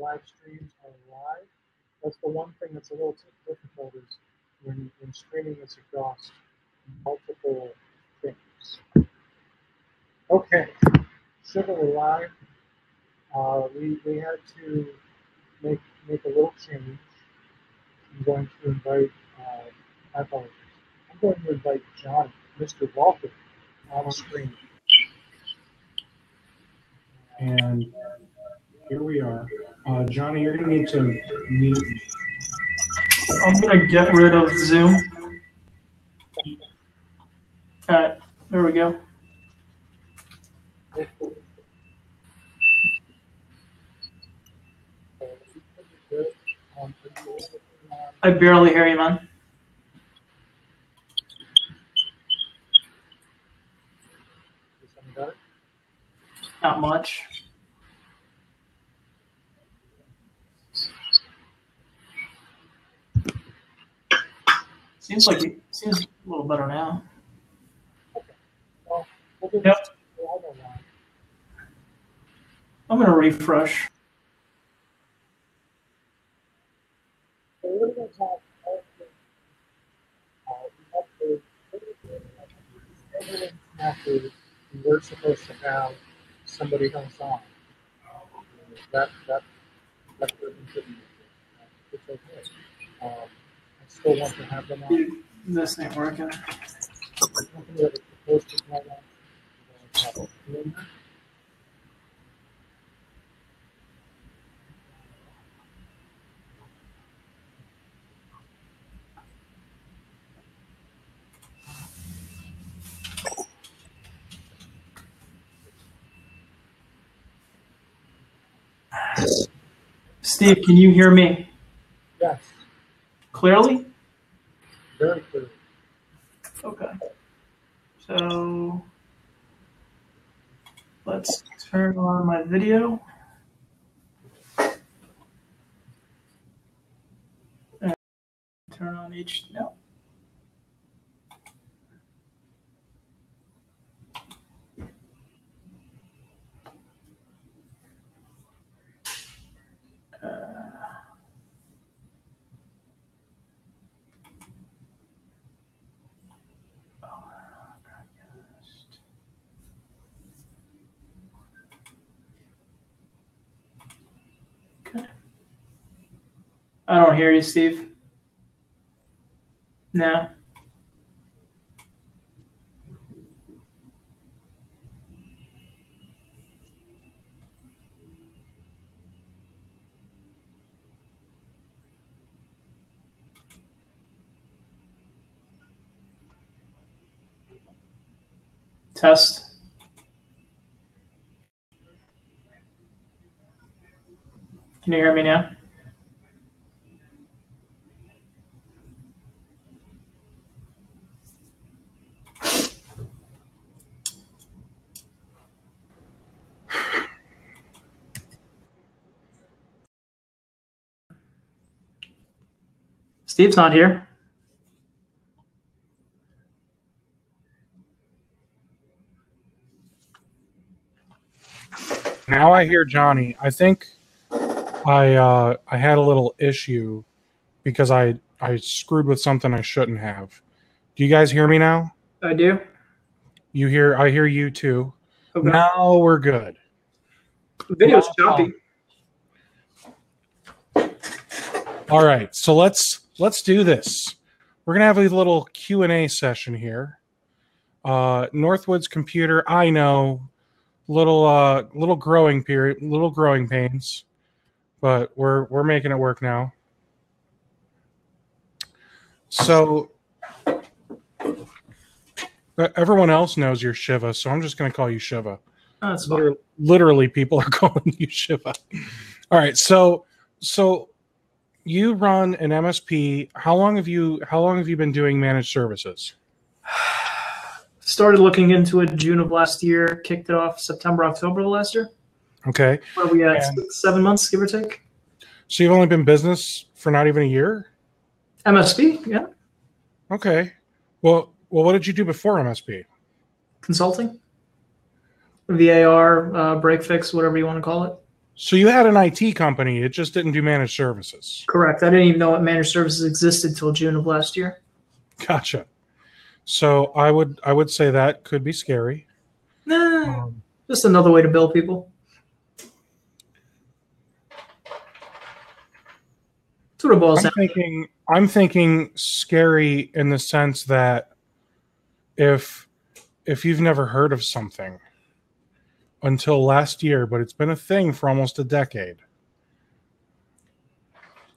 live streams are live. That's the one thing that's a little difficult is when streaming is across multiple things. Okay, Shiva, we're live. We had to make a little change. I'm going to invite, I apologize. I'm going to invite Johnny, Mr. Walker, on screen. And here we are. Johnny, you're going to need to mute me. I'm going to get rid of Zoom. All right, there we go. I barely hear you, man. Not much. Seems a little better now. Yep. I'm going to refresh. We're supposed to have somebody else on. That doesn't fit me. It's okay. I still want to have them on. This ain't working. Steve, can you hear me? Yes. Clearly? Very clearly. Okay. So let's turn on my video. And turn on no. I don't hear you, Steve. No. Test. Can you hear me now? Steve's not here. Now I hear Johnny. I think I had a little issue because I screwed with something I shouldn't have. Do you guys hear me now? I do. I hear you too. Okay. Now we're good. The video's choppy. All right, so let's do this. We're gonna have a little Q&A session here. Northwood's computer, I know, little growing pains, but we're making it work now. So everyone else knows you're Shiva, so I'm just gonna call you Shiva. Oh, that's fine. Literally, people are calling you Shiva. All right, so you run an MSP. How long have you been doing managed services? Started looking into it June of last year, kicked it off September, October of last year. Okay. What are we at? 7 months, give or take? So you've only been in business for not even a year? MSP, yeah. Okay. Well, what did you do before MSP? Consulting. VAR, break fix, whatever you want to call it. So you had an IT company. It just didn't do managed services. Correct. I didn't even know what managed services existed till June of last year. Gotcha. So I would say that could be scary. Nah, just another way to bill people. That's what it boils down to. I'm thinking scary in the sense that if you've never heard of something until last year, but it's been a thing for almost a decade.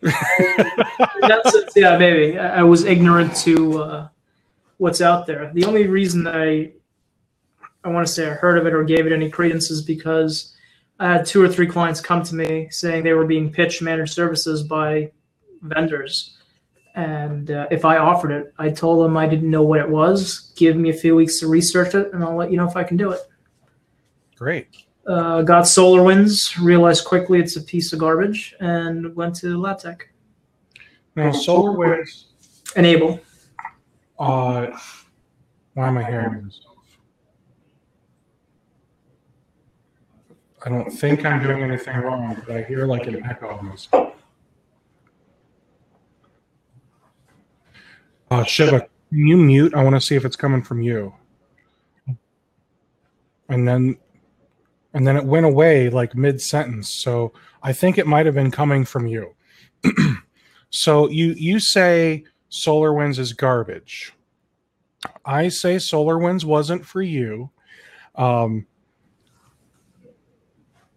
Yeah, maybe. I was ignorant to what's out there. The only reason I want to say I heard of it or gave it any credence is because I had 2 or 3 clients come to me saying they were being pitched managed services by vendors. And if I offered it, I told them I didn't know what it was. Give me a few weeks to research it, and I'll let you know if I can do it. Great. Got SolarWinds, realized quickly it's a piece of garbage, and went to LabTech. Now, SolarWinds. Enable. Why am I hearing this? I don't think I'm doing anything wrong, but I hear like an echo on this. Shiva, can you mute? I want to see if it's coming from you. And then it went away like mid-sentence. So I think it might have been coming from you. So you say SolarWinds is garbage. I say SolarWinds wasn't for you. I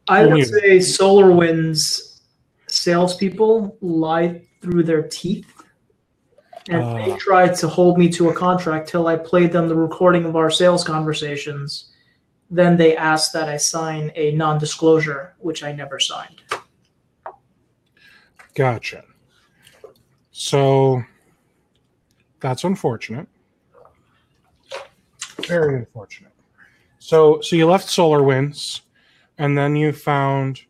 would say SolarWinds salespeople lie through their teeth. And they tried to hold me to a contract till I played them the recording of our sales conversations. Then they asked that I sign a non-disclosure, which I never signed. Gotcha. So that's unfortunate. Very unfortunate. So you left SolarWinds, and then you found,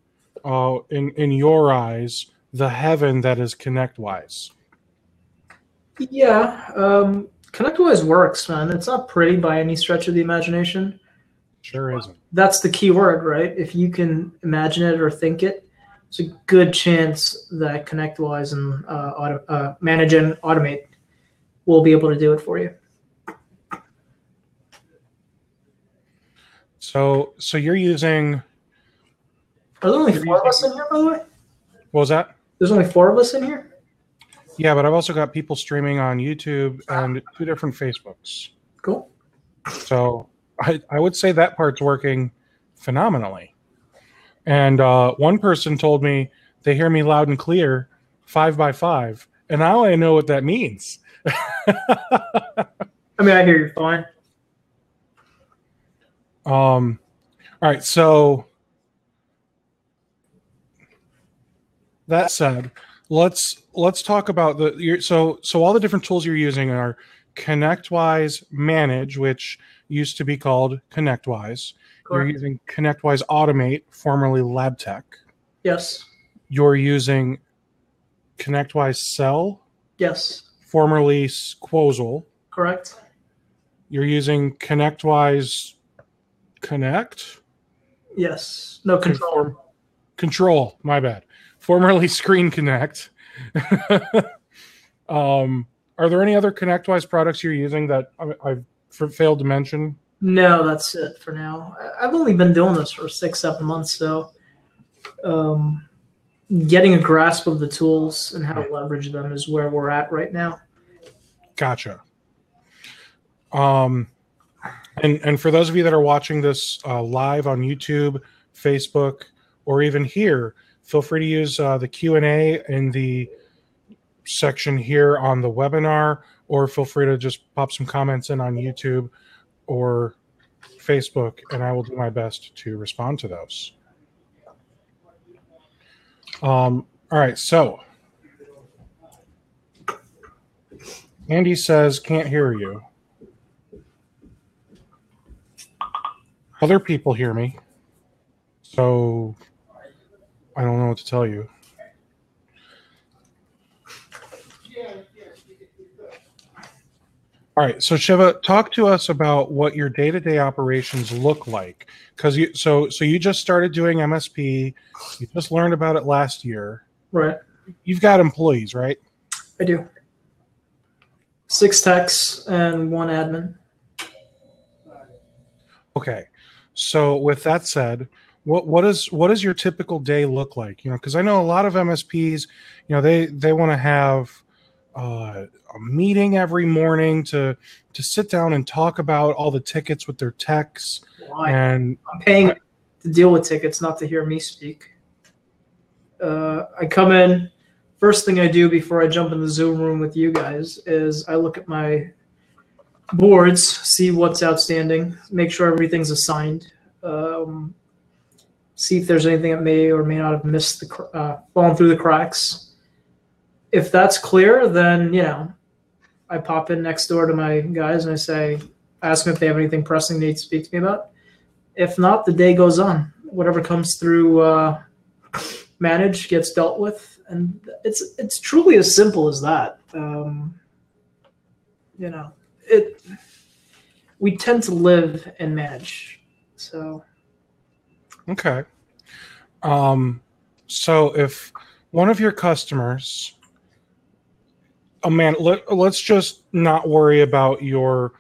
in your eyes, the heaven that is ConnectWise. Yeah, ConnectWise works, man. It's not pretty by any stretch of the imagination. Sure isn't. That's the key word, right? If you can imagine it or think it, it's a good chance that ConnectWise and Manage and Automate will be able to do it for you. So you're using... Are there only 4 of us in here, by the way? What was that? There's only 4 of us in here? Yeah, but I've also got people streaming on YouTube and 2 different Facebooks. Cool. So I would say that part's working phenomenally. And one person told me they hear me loud and clear 5x5, and now I know what that means. I mean, I hear you fine. All right, so that said, let's talk about so all the different tools you're using are ConnectWise Manage, which used to be called ConnectWise. Correct. You're using ConnectWise Automate, formerly LabTech. Yes. You're using ConnectWise Sell. Yes. Formerly Squozel. Correct. You're using ConnectWise Connect. Yes. No, Control. Control. My bad. Formerly Screen Connect. Are there any other ConnectWise products you're using that I've failed to mention? No, that's it for now. I've only been doing this for 6-7 months, so getting a grasp of the tools and how to leverage them is where we're at right now. Gotcha. And for those of you that are watching this live on YouTube, Facebook, or even here, feel free to use the Q&A in the section here on the webinar, or feel free to just pop some comments in on YouTube or Facebook, and I will do my best to respond to those. All right, so Andy says, can't hear you. Other people hear me, so I don't know what to tell you. All right, so Shiva, talk to us about what your day-to-day operations look like, because you just started doing MSP. You just learned about it last year. Right. You've got employees, right? I do. 6 techs and 1 admin. Okay, so with that said, what does your typical day look like? Because I know a lot of MSPs, they want to have a meeting every morning to sit down and talk about all the tickets with their techs. And I'm paying to deal with tickets, not to hear me speak. I come in. First thing I do before I jump in the Zoom room with you guys is I look at my boards, see what's outstanding, make sure everything's assigned, see if there's anything that may or may not have missed fallen through the cracks. If that's clear, then I pop in next door to my guys and ask them if they have anything pressing they need to speak to me about. If not, the day goes on. Whatever comes through managed gets dealt with, and it's truly as simple as that. We tend to live and manage. So okay. So if one of your customers, let's just not worry about I'm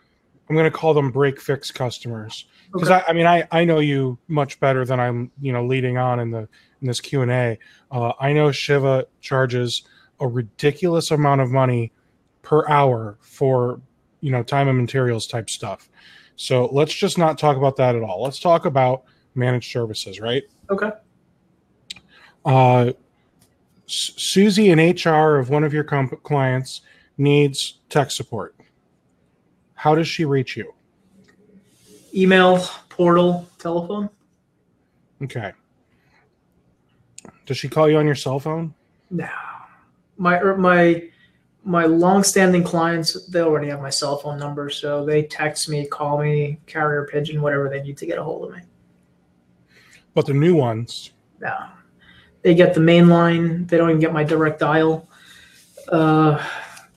going to call them break fix customers, because okay. I know you much better than I'm leading on in this Q&A. I know Shiva charges a ridiculous amount of money per hour for time and materials type stuff. So let's just not talk about that at all. Let's talk about managed services, right? Okay. Susie in HR of one of your clients needs tech support. How does she reach you? Email, portal, telephone. Okay. Does she call you on your cell phone? No. My long-standing clients, they already have my cell phone number, so they text me, call me, carrier pigeon, whatever they need to get a hold of me. But the new ones? No. They get the main line. They don't even get my direct dial.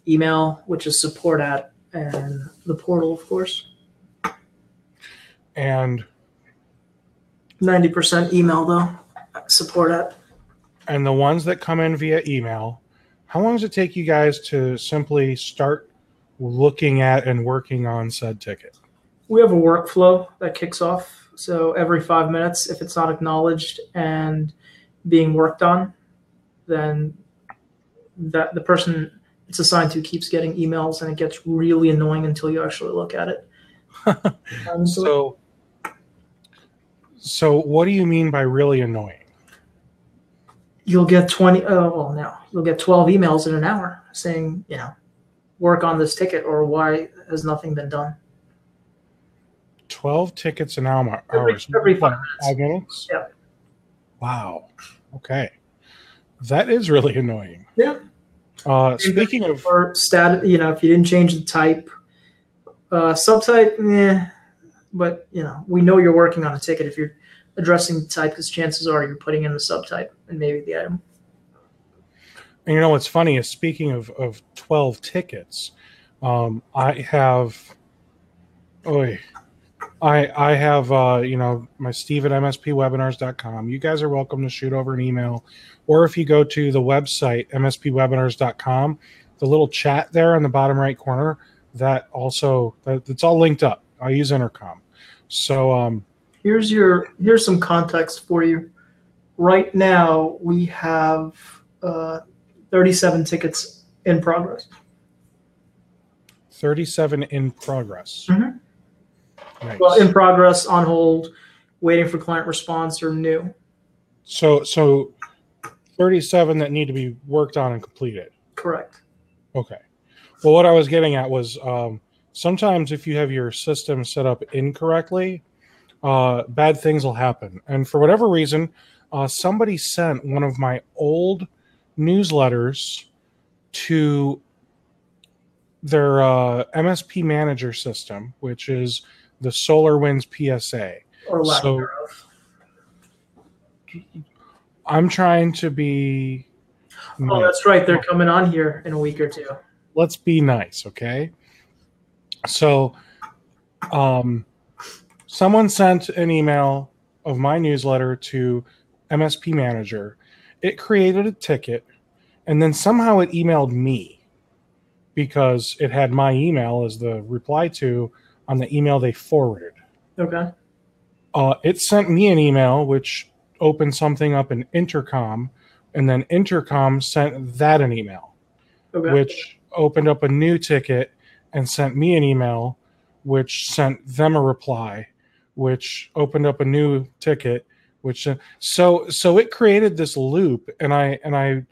Email, which is support @ and the portal, of course. And 90% email, though. Support @ And the ones that come in via email, how long does it take you guys to simply start looking at and working on said ticket? We have a workflow that kicks off. So every 5 minutes, if it's not acknowledged and being worked on, then the person it's assigned to keeps getting emails, and it gets really annoying until you actually look at it. So what do you mean by really annoying? You'll get you'll get 12 emails in an hour saying, work on this ticket, or why has nothing been done. 12 tickets an hour. Every 5 minutes. 5 minutes? Yeah. Wow. Okay. That is really annoying. Yeah. Speaking of status, if you didn't change the type, subtype, but we know you're working on a ticket if you're addressing the type, because chances are you're putting in the subtype and maybe the item. And what's funny is, speaking of 12 tickets, I have my Steve at MSPwebinars.com. You guys are welcome to shoot over an email, or if you go to the website MSPwebinars.com, the little chat there in the bottom right corner, that's all linked up. I use Intercom. So here's some context for you. Right now we have 37 tickets in progress. 37 in progress. Mm-hmm. Nice. Well, in progress, on hold, waiting for client response, or new. So 37 that need to be worked on and completed. Correct. Okay. Well, what I was getting at was sometimes if you have your system set up incorrectly, bad things will happen. And for whatever reason, somebody sent one of my old newsletters to their MSP manager system, which is the SolarWinds PSA. Or lack thereof. I'm trying to be nice. Oh, that's right. They're coming on here in a week or two. Let's be nice, okay? So someone sent an email of my newsletter to MSP Manager. It created a ticket, and then somehow it emailed me because it had my email as the reply to on the email they forwarded. Okay. It sent me an email, which opened something up in Intercom, and then Intercom sent that an email, which opened up a new ticket and sent me an email, which sent them a reply, which opened up a new ticket, which so it created this loop. And I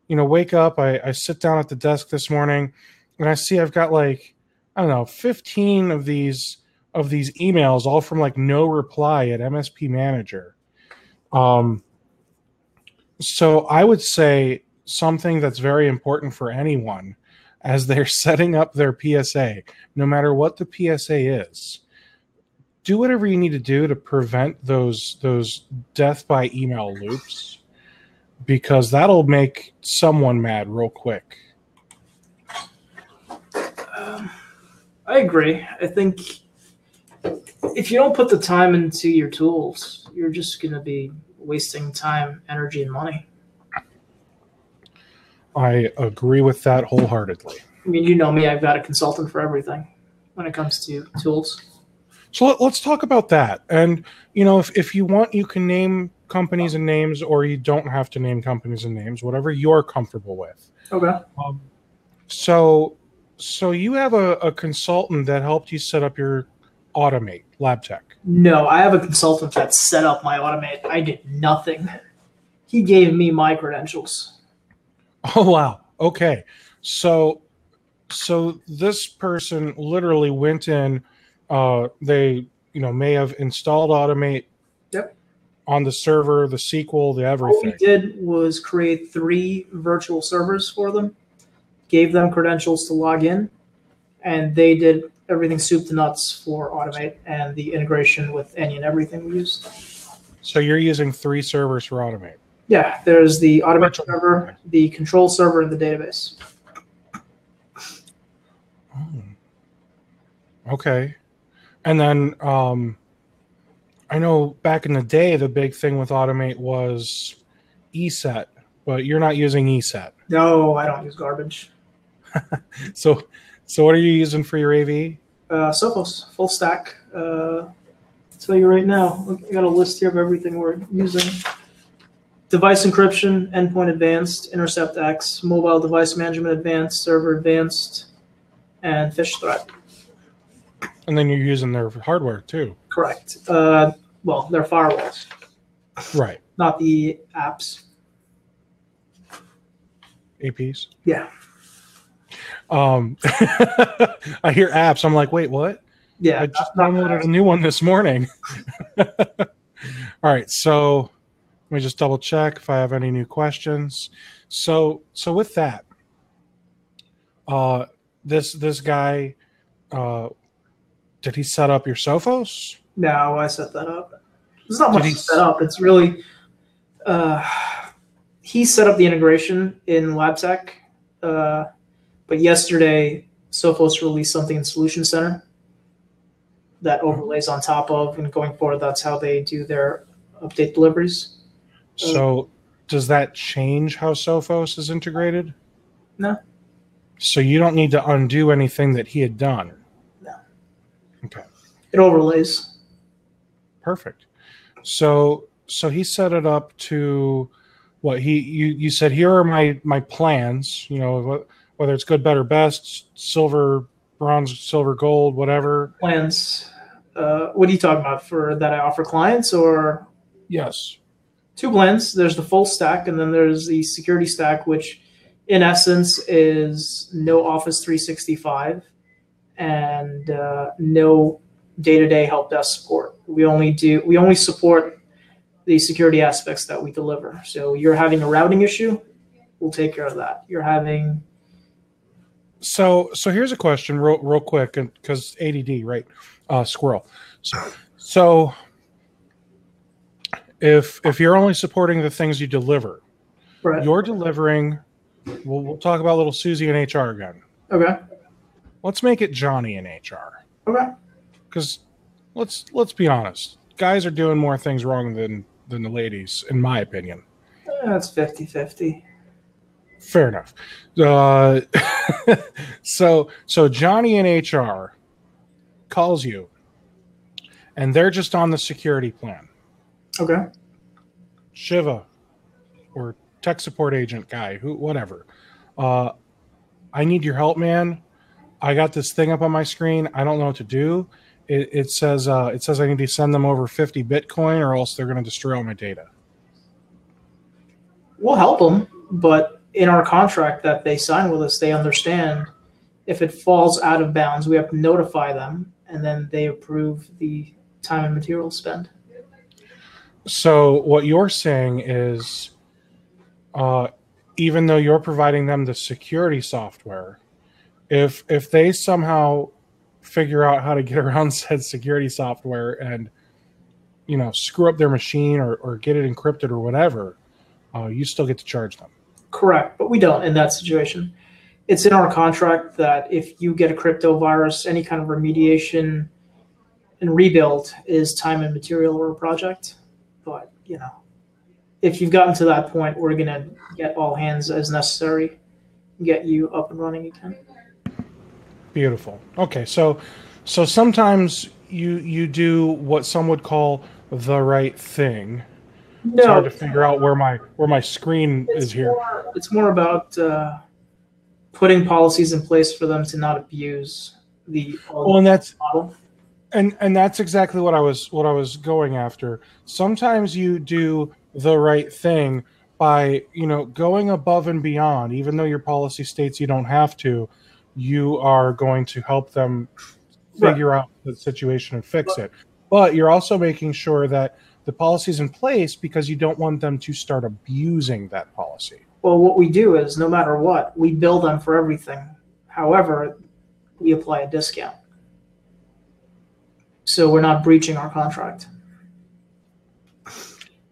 wake up, I sit down at the desk this morning, and I see I've got like, I don't know, 15 of these emails, all from like no reply at MSP Manager. So I would say something that's very important for anyone as they're setting up their PSA, no matter what the PSA is, do whatever you need to do to prevent those death by email loops, because that'll make someone mad real quick. I agree. I think if you don't put the time into your tools, you're just going to be wasting time, energy, and money. I agree with that wholeheartedly. I mean, you know me, I've got a consultant for everything when it comes to tools. So let's talk about that. And, if you want, you can name companies and names, or you don't have to name companies and names, whatever you're comfortable with. Okay. So you have a consultant that helped you set up your Automate Lab Tech. No, I have a consultant that set up my Automate. I did nothing. He gave me my credentials. Oh, wow. Okay. So this person literally went in, they, may have installed Automate on the server, the SQL, the everything. All we did was create 3 virtual servers for them, gave them credentials to log in, and they did everything soup to nuts for Automate and the integration with any and everything we used. So you're using 3 servers for Automate? Yeah, there's the Automate server, the control server, and the database. Okay. And then I know back in the day, the big thing with Automate was ESET, but you're not using ESET. No, I don't use garbage. So what are you using for your AV? Sophos, full stack. I'll tell you right now, I got a list here of everything we're using. Device encryption, endpoint advanced, intercept X, mobile device management advanced, server advanced, and fish threat. And then you're using their hardware too. Correct. Well, they're firewalls. Right. Not the apps. APs? Yeah. I hear apps. I'm like, wait, what? Yeah. I just downloaded a new one this morning. All right. So let me just double check if I have any new questions. So with that, this guy, did he set up your Sophos? No, I set that up. There's not much to set up. It's really, he set up the integration in LabTech, but yesterday Sophos released something in Solution Center that overlays on top of, and going forward, that's how they do their update deliveries. So does that change how Sophos is integrated? No. So you don't need to undo anything that he had done? No. Okay. It overlays. Perfect. So he set it up to what you said, here are my plans, whether it's good, better, best, silver, bronze, silver, gold, whatever. Plans. What are you talking about? For that I offer clients, or? Yes. 2 plans. There's the full stack, and then there's the security stack, which in essence is no Office 365 and no day-to-day help desk support. We only support the security aspects that we deliver. So you're having a routing issue, we'll take care of that. You're having. So here's a question real quick, because ADD, right? Squirrel. So if you're only supporting the things you deliver, right, you're delivering. We'll talk about little Susie and HR again. Okay. let's make it Johnny in HR. Okay. Because let's be honest, guys are doing more things wrong than the ladies, in my opinion. That's 50-50. Fair enough. So Johnny in HR calls you, and they're just on the security plan. Okay. Shiva or tech support agent guy, whatever. I need your help, man. I got this thing up on my screen. I don't know what to do. It says I need to send them over 50 Bitcoin, or else they're going to destroy all my data. We'll help them, but in our contract that they sign with us, they understand if it falls out of bounds, we have to notify them, and then they approve the time and material spend. So what you're saying is, even though you're providing them the security software, if they somehow figure out how to get around said security software and, screw up their machine or get it encrypted or whatever, you still get to charge them. Correct, but we don't in that situation. It's in our contract that if you get a crypto virus, any kind of remediation and rebuild is time and material or a project. But, if you've gotten to that point, we're going to get all hands as necessary, get you up and running again. Beautiful. Okay, so sometimes you do what some would call the right thing. No, it's hard to figure out where my screen is here. It's more about putting policies in place for them to not abuse the model. And that's exactly what I was going after. Sometimes you do the right thing by going above and beyond, even though your policy states you don't have to. You are going to help them figure out the situation and fix it. But you're also making sure that the policy's in place because you don't want them to start abusing that policy. Well, what we do is no matter what, we bill them for everything. However, we apply a discount. So we're not breaching our contract.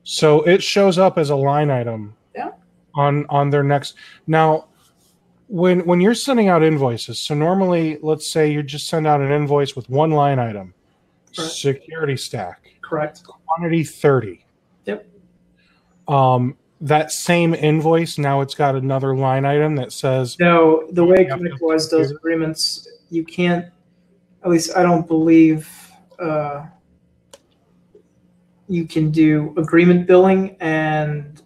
So it shows up as a line item on their next. Now, when you're sending out invoices, so normally, let's say you just send out an invoice with one line item, Correct. Security stack. Correct. Quantity 30. Yep. That same invoice, now it's got another line item that says... No, the way ConnectWise does agreements, you can't, at least I don't believe you can do agreement billing and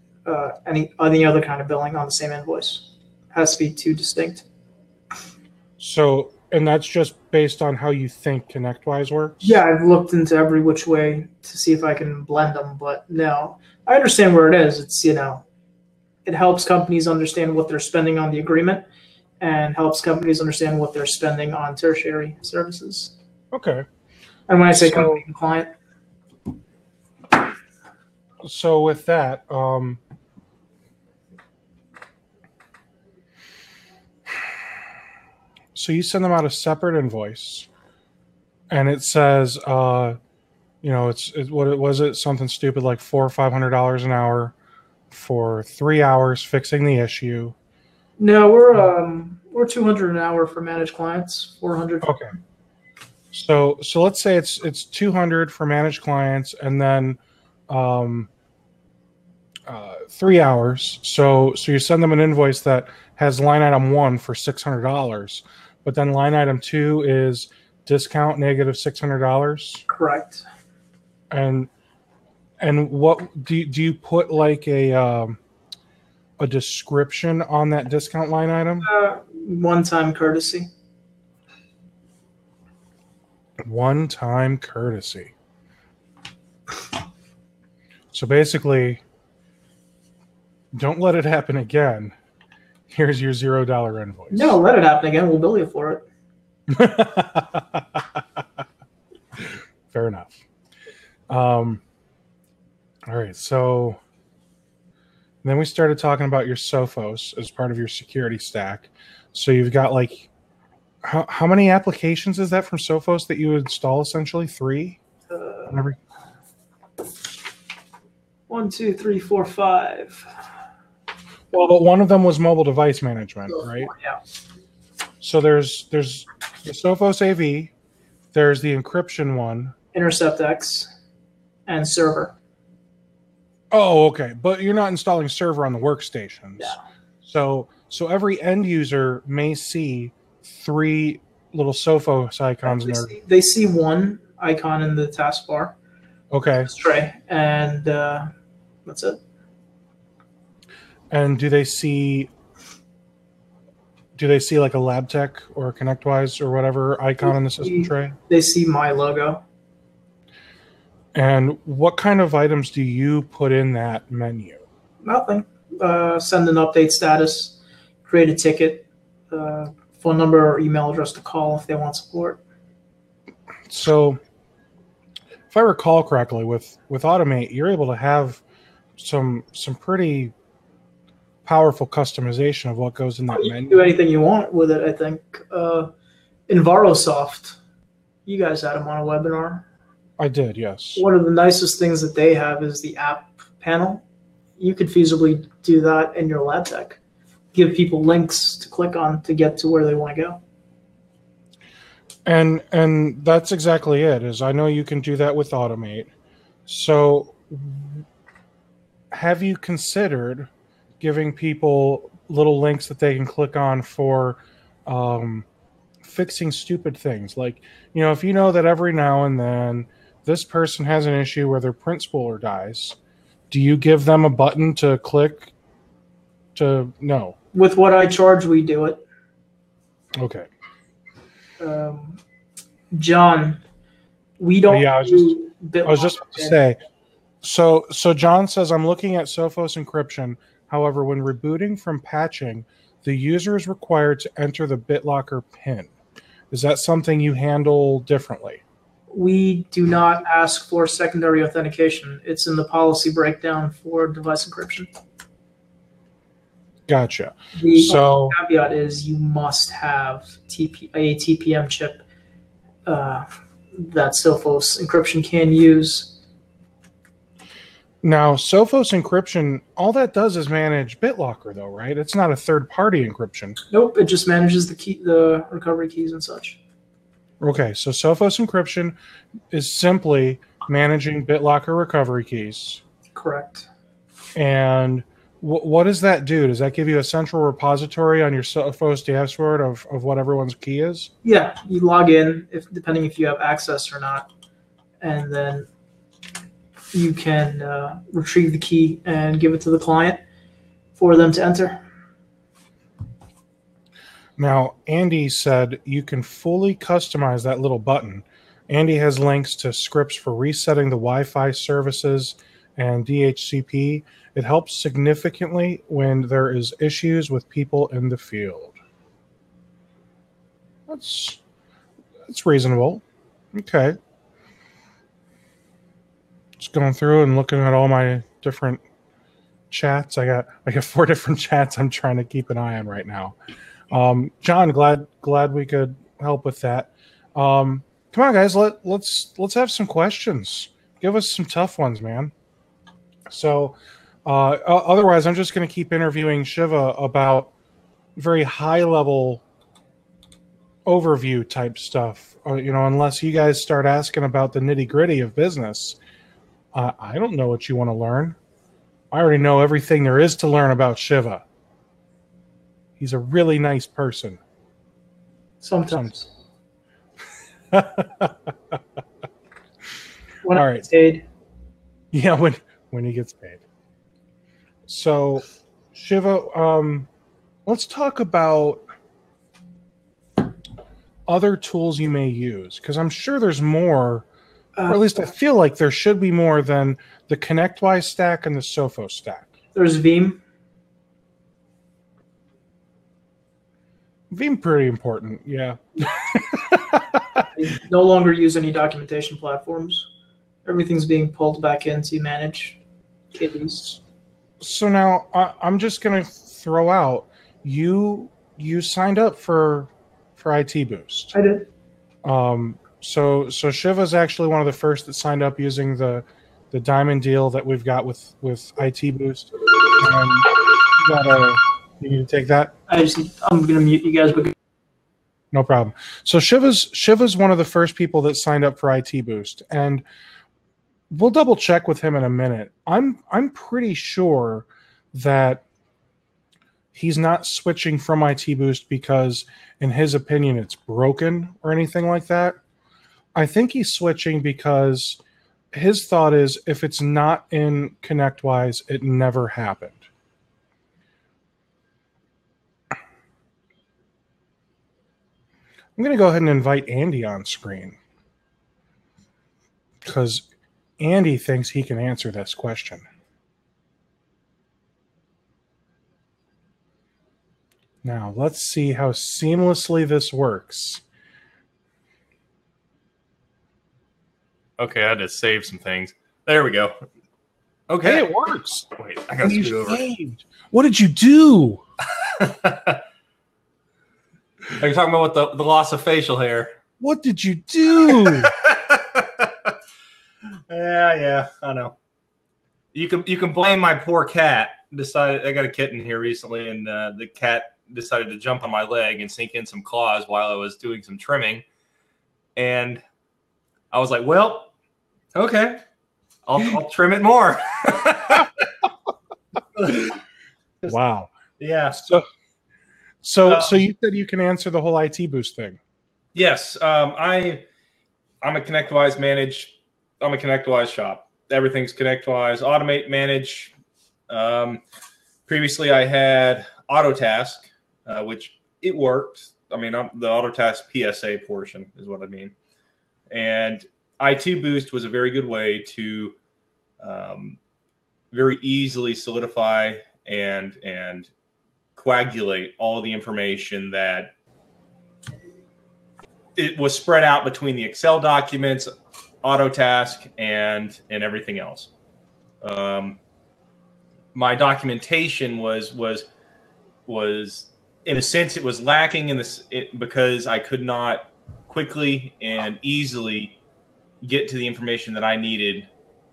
any other kind of billing on the same invoice. It has to be two distinct. So, and that's just based on how you think ConnectWise works? Yeah, I've looked into every which way to see if I can blend them, but no. I understand where it is. It's, it helps companies understand what they're spending on the agreement and helps companies understand what they're spending on tertiary services. Okay. And when I say company and client. So with that, so you send them out a separate invoice, and it says, it's what was it? Something stupid like $400 or $500 an hour for 3 hours fixing the issue. No, we're $200 an hour for managed clients, $400. Okay. So let's say it's $200 for managed clients, and then 3 hours. So you send them an invoice that has line item 1 for $600, but then line item 2 is discount negative $600. Correct. And what do you put like a description on that discount line item? One-time courtesy. One-time courtesy. So basically, don't let it happen again. Here's your $0 invoice. No, let it happen again. We'll bill you for it. Fair enough. All right, so then we started talking about your Sophos as part of your security stack. So you've got like, how many applications is that from Sophos that you install essentially? 3? 1, 2, 3, 4, 5. Well, but one of them was mobile device management, right? Yeah. So there's the Sophos AV, there's the encryption one, Intercept X, and server. Oh, okay. But you're not installing server on the workstations. Yeah. So every end user may see 3 little Sophos icons in there. They see one icon in the taskbar. Okay. Tray, and that's it. And do they see like a LabTech or a ConnectWise or whatever icon in the system tray? They see my logo. And what kind of items do you put in that menu? Nothing. Send an update status, create a ticket, phone number or email address to call if they want support. So if I recall correctly, with Automate, you're able to have some pretty powerful customization of what goes in that You menu. can do anything you want with it, I think. Envirosoft, you guys had them on a webinar. I did, yes. One of the nicest things that they have is the app panel. You could feasibly do that in your LabTech. Give people links to click on to get to where they want to go. And that's exactly it. Is I know you can do that with Automate. So have you considered giving people little links that they can click on for fixing stupid things? Like, if you know that every now and then this person has an issue where their print spooler dies, do you give them a button to click to no? With what I charge, we do it. Okay. John, we don't. Yeah, I was just about to say. So John says, I'm looking at Sophos encryption. However, when rebooting from patching, the user is required to enter the BitLocker PIN. Is that something you handle differently? We do not ask for secondary authentication. It's in the policy breakdown for device encryption. Gotcha. The caveat is you must have a TPM chip that Sophos encryption can use. Now, Sophos encryption, all that does is manage BitLocker, though, right? It's not a third-party encryption. Nope, it just manages the recovery keys and such. Okay, so Sophos encryption is simply managing BitLocker recovery keys. Correct. And what does that do? Does that give you a central repository on your Sophos dashboard of what everyone's key is? Yeah, you log in, depending if you have access or not, and then you can retrieve the key and give it to the client for them to enter. Now, Andy said you can fully customize that little button. Andy has links to scripts for resetting the Wi-Fi services and DHCP. It helps significantly when there is issues with people in the field. That's reasonable. Okay. Just going through and looking at all my different chats. I got 4 different chats I'm trying to keep an eye on right now. John, glad we could help with that. Come on, guys, let's have some questions. Give us some tough ones, man. So, otherwise, I'm just going to keep interviewing Shiva about very high level overview type stuff. Unless you guys start asking about the nitty gritty of business, I don't know what you want to learn. I already know everything there is to learn about Shiva. He's a really nice person. Sometimes. All right. Paid. Yeah, when he gets paid. So, Shiva, let's talk about other tools you may use, because I'm sure there's more, or at least I feel like there should be more than the ConnectWise stack and the Sophos stack. There's Veeam. Veeam pretty important, yeah. They no longer use any documentation platforms. Everything's being pulled back in to manage KBs. So now I'm just going to throw out, you signed up for IT Boost. I did. So Shiva's actually one of the first that signed up using the diamond deal that we've got with IT Boost. And you need to take that? I'm going to mute you guys. No problem. So Shiva's one of the first people that signed up for IT Boost, and we'll double check with him in a minute. I'm pretty sure that he's not switching from IT Boost because, in his opinion, it's broken or anything like that. I think he's switching because his thought is if it's not in ConnectWise, it never happened. I'm going to go ahead and invite Andy on screen because Andy thinks he can answer this question. Now, let's see how seamlessly this works. Okay, I had to save some things. There we go. Okay. Hey, it works. Wait, I got to scoot over. Saved. What did you do? Are you talking about the loss of facial hair? What did you do? Yeah, I know. You can blame my poor cat. I got a kitten here recently, and the cat decided to jump on my leg and sink in some claws while I was doing some trimming. And I was like, well, okay, I'll trim it more. Wow. Yeah. So you said you can answer the whole IT Boost thing. Yes. I'm a ConnectWise I'm a ConnectWise shop. Everything's ConnectWise. Automate, manage. Previously, I had Autotask, which it worked. I mean, the Autotask PSA portion is what I mean. And IT Boost was a very good way to very easily solidify and coagulate all the information that it was spread out between the Excel documents, Autotask, and everything else. My documentation was in a sense it was lacking in this because I could not quickly and easily get to the information that I needed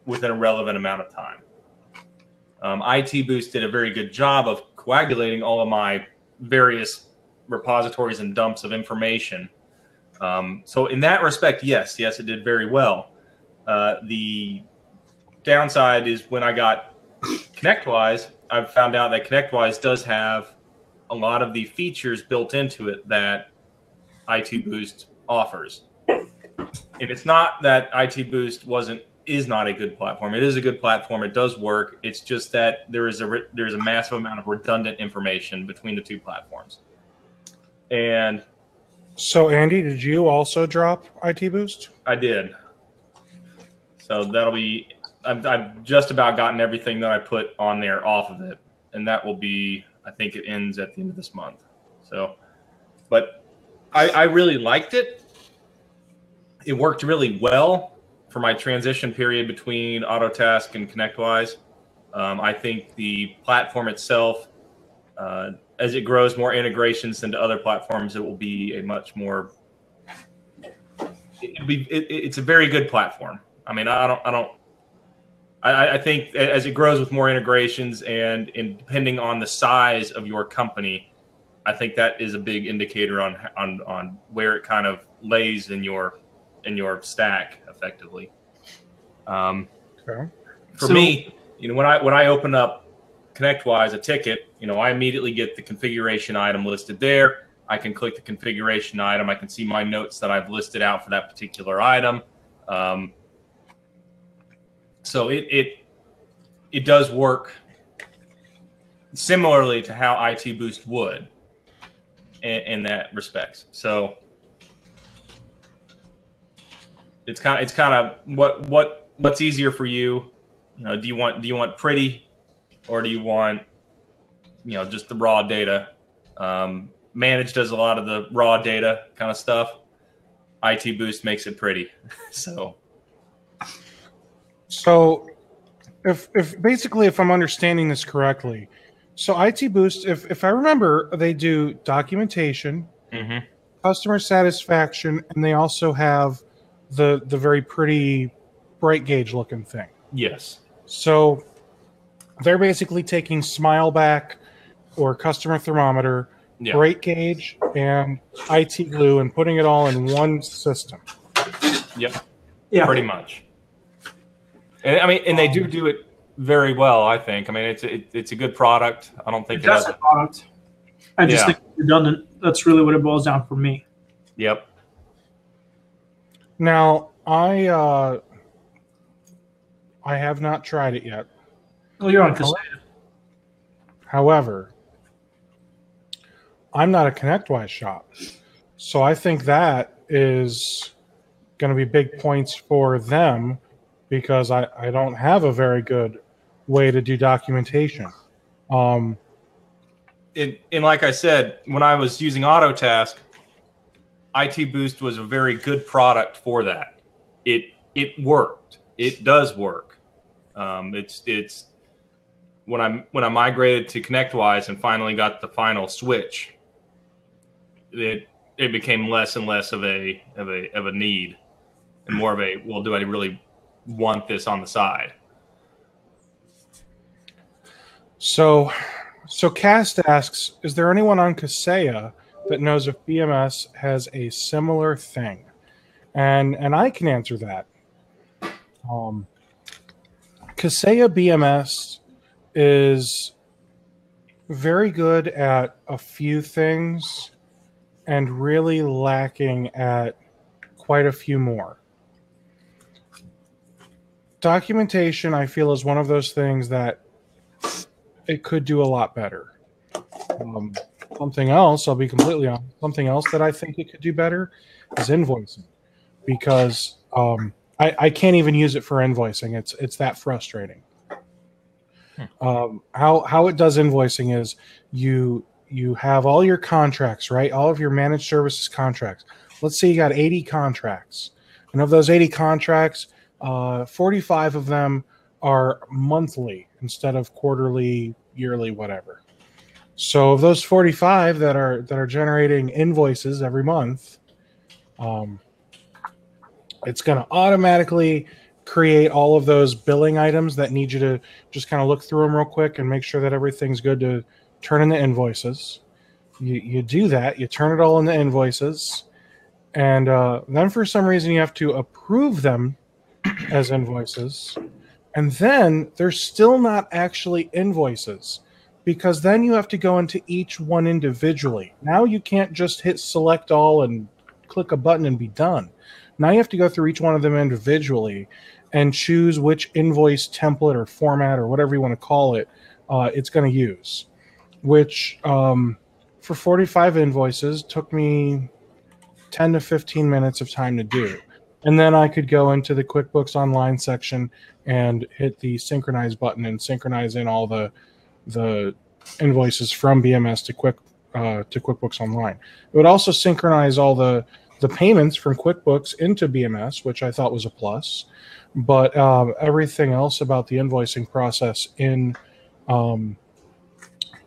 within a relevant amount of time. IT Boost did a very good job of coagulating all of my various repositories and dumps of information. So in that respect, yes, it did very well. The downside is when I got ConnectWise, I've found out that ConnectWise does have a lot of the features built into it that IT Boost offers. And it's not that IT Boost is not a good platform. It is a good platform. It does work. It's just that there's a massive amount of redundant information between the two platforms. And so, Andy, did you also drop IT Boost? I did. So that'll be. I've just about gotten everything that I put on there off of it, and that will be. I think it ends at the end of this month. So, but I really liked it. It worked really well for my transition period between Autotask and ConnectWise. I think the platform itself, as it grows more integrations into other platforms, it will be a much more. It's a very good platform. I mean, I think as it grows with more integrations and depending on the size of your company, I think that is a big indicator on where it kind of lays in your stack effectively. Okay. For me, when I open up ConnectWise a ticket, I immediately get the configuration item listed there. I can click the configuration item. I can see my notes that I've listed out for that particular item. So it does work similarly to how IT Boost would in that respect. So it's kind of what's easier for you. Do you want pretty, or do you want just the raw data? Manage does a lot of the raw data kind of stuff. IT Boost makes it pretty. So if I'm understanding this correctly, so IT Boost, if I remember, they do documentation, customer satisfaction, and they also have the very pretty bright gauge looking thing. Yes. So they're basically taking Smileback or Customer Thermometer Yeah. Break Gauge, and IT Glue, and putting it all in one system. Yep. Yeah. Pretty much. And I mean, and they do it very well, I think. I mean, it's a good product. I don't think That's the product. I just think it's redundant. That's really what it boils down for me. Yep. Now, I have not tried it yet. Well, you're on Kaseya. However, I'm not a ConnectWise shop, so I think that is going to be big points for them because I don't have a very good way to do documentation. And like I said, when I was using Autotask, IT Boost was a very good product for that. It worked. It does work. It's when I migrated to ConnectWise and finally got the final switch, it became less and less of a need and more of a, well, do I really want this on the side? So Cast asks, is there anyone on Kaseya that knows if BMS has a similar thing? And I can answer that. Kaseya BMS is very good at a few things and really lacking at quite a few more. Documentation, I feel, is one of those things that it could do a lot better. Something else, I'll be completely honest, something else that I think it could do better is invoicing, because I can't even use it for invoicing. It's that frustrating. How it does invoicing is you have all your contracts, right? All of your managed services contracts. Let's say you got 80 contracts, and of those 80 contracts, 45 of them are monthly instead of quarterly, yearly, whatever. So of those 45 that are generating invoices every month, it's going to automatically create all of those billing items that need you to just kind of look through them real quick and make sure that everything's good to turn in the invoices. You do that, you turn it all into invoices, and then for some reason you have to approve them as invoices, and then they're still not actually invoices, because then you have to go into each one individually. Now you can't just hit select all and click a button and be done. Now you have to go through each one of them individually and choose which invoice template or format or whatever you want to call it it's going to use, which for 45 invoices took me 10 to 15 minutes of time to do. And then I could go into the QuickBooks Online section and hit the synchronize button and synchronize in all the invoices from BMS to QuickBooks Online. It would also synchronize all the payments from QuickBooks into BMS, which I thought was a plus. But everything else about the invoicing process in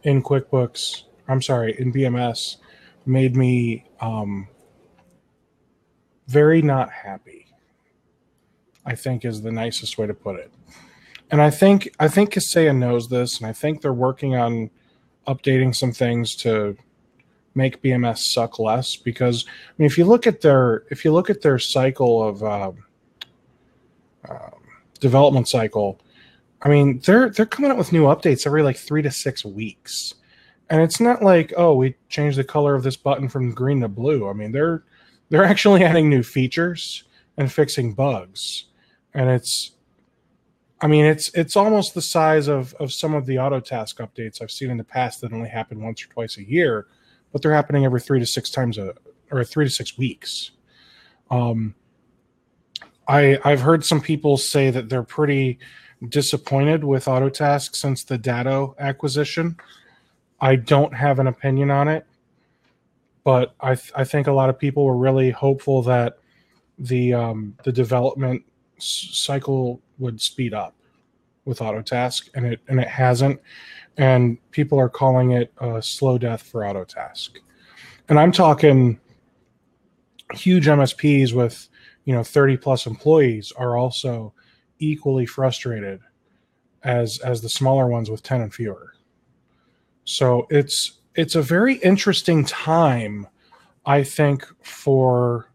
QuickBooks, in BMS, made me very not happy, I think is the nicest way to put it. And I think Kaseya knows this, and I think they're working on updating some things to make BMS suck less. Because I mean, if you look at their cycle of development cycle, I mean, they're coming out with new updates every like 3 to 6 weeks, and it's not like, oh, we changed the color of this button from green to blue. I mean, they're actually adding new features and fixing bugs, and it's almost the size of some of the Autotask updates I've seen in the past that only happen once or twice a year, but they're happening every 3 to 6 weeks. I've heard some people say that they're pretty disappointed with Autotask since the Datto acquisition. I don't have an opinion on it, but I think a lot of people were really hopeful that the development cycle would speed up with Autotask, and it hasn't, and people are calling it a slow death for Autotask. And I'm talking huge MSPs with 30 plus employees are also equally frustrated as the smaller ones with 10 and fewer. So it's it's a very interesting time, I think, for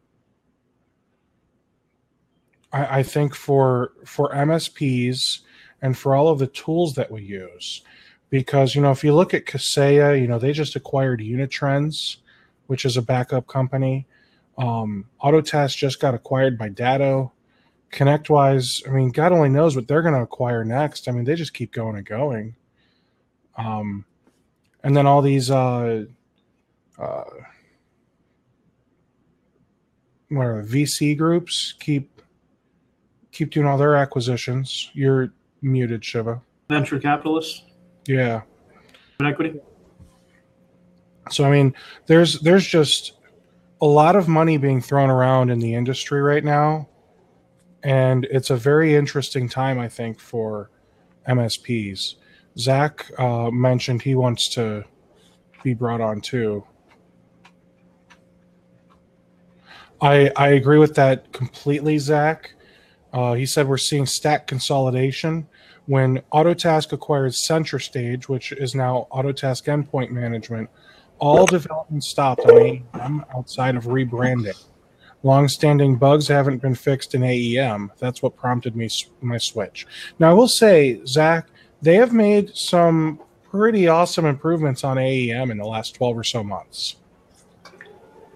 MSPs and for all of the tools that we use. Because, if you look at Kaseya, they just acquired Unitrends, which is a backup company. Autotask just got acquired by Datto. ConnectWise, God only knows what they're going to acquire next. They just keep going and going. And then all these VC groups keep doing all their acquisitions. You're muted, Shiva. Venture capitalists. Yeah. Equity. So there's just a lot of money being thrown around in the industry right now, and it's a very interesting time, I think, for MSPs. Zach mentioned he wants to be brought on too. I agree with that completely, Zach. He said we're seeing stack consolidation. When Autotask acquired CentrStage, which is now Autotask Endpoint Management, all development stopped on AEM outside of rebranding. Long-standing bugs haven't been fixed in AEM. That's what prompted my switch. Now, I will say, Zach, they have made some pretty awesome improvements on AEM in the last 12 or so months.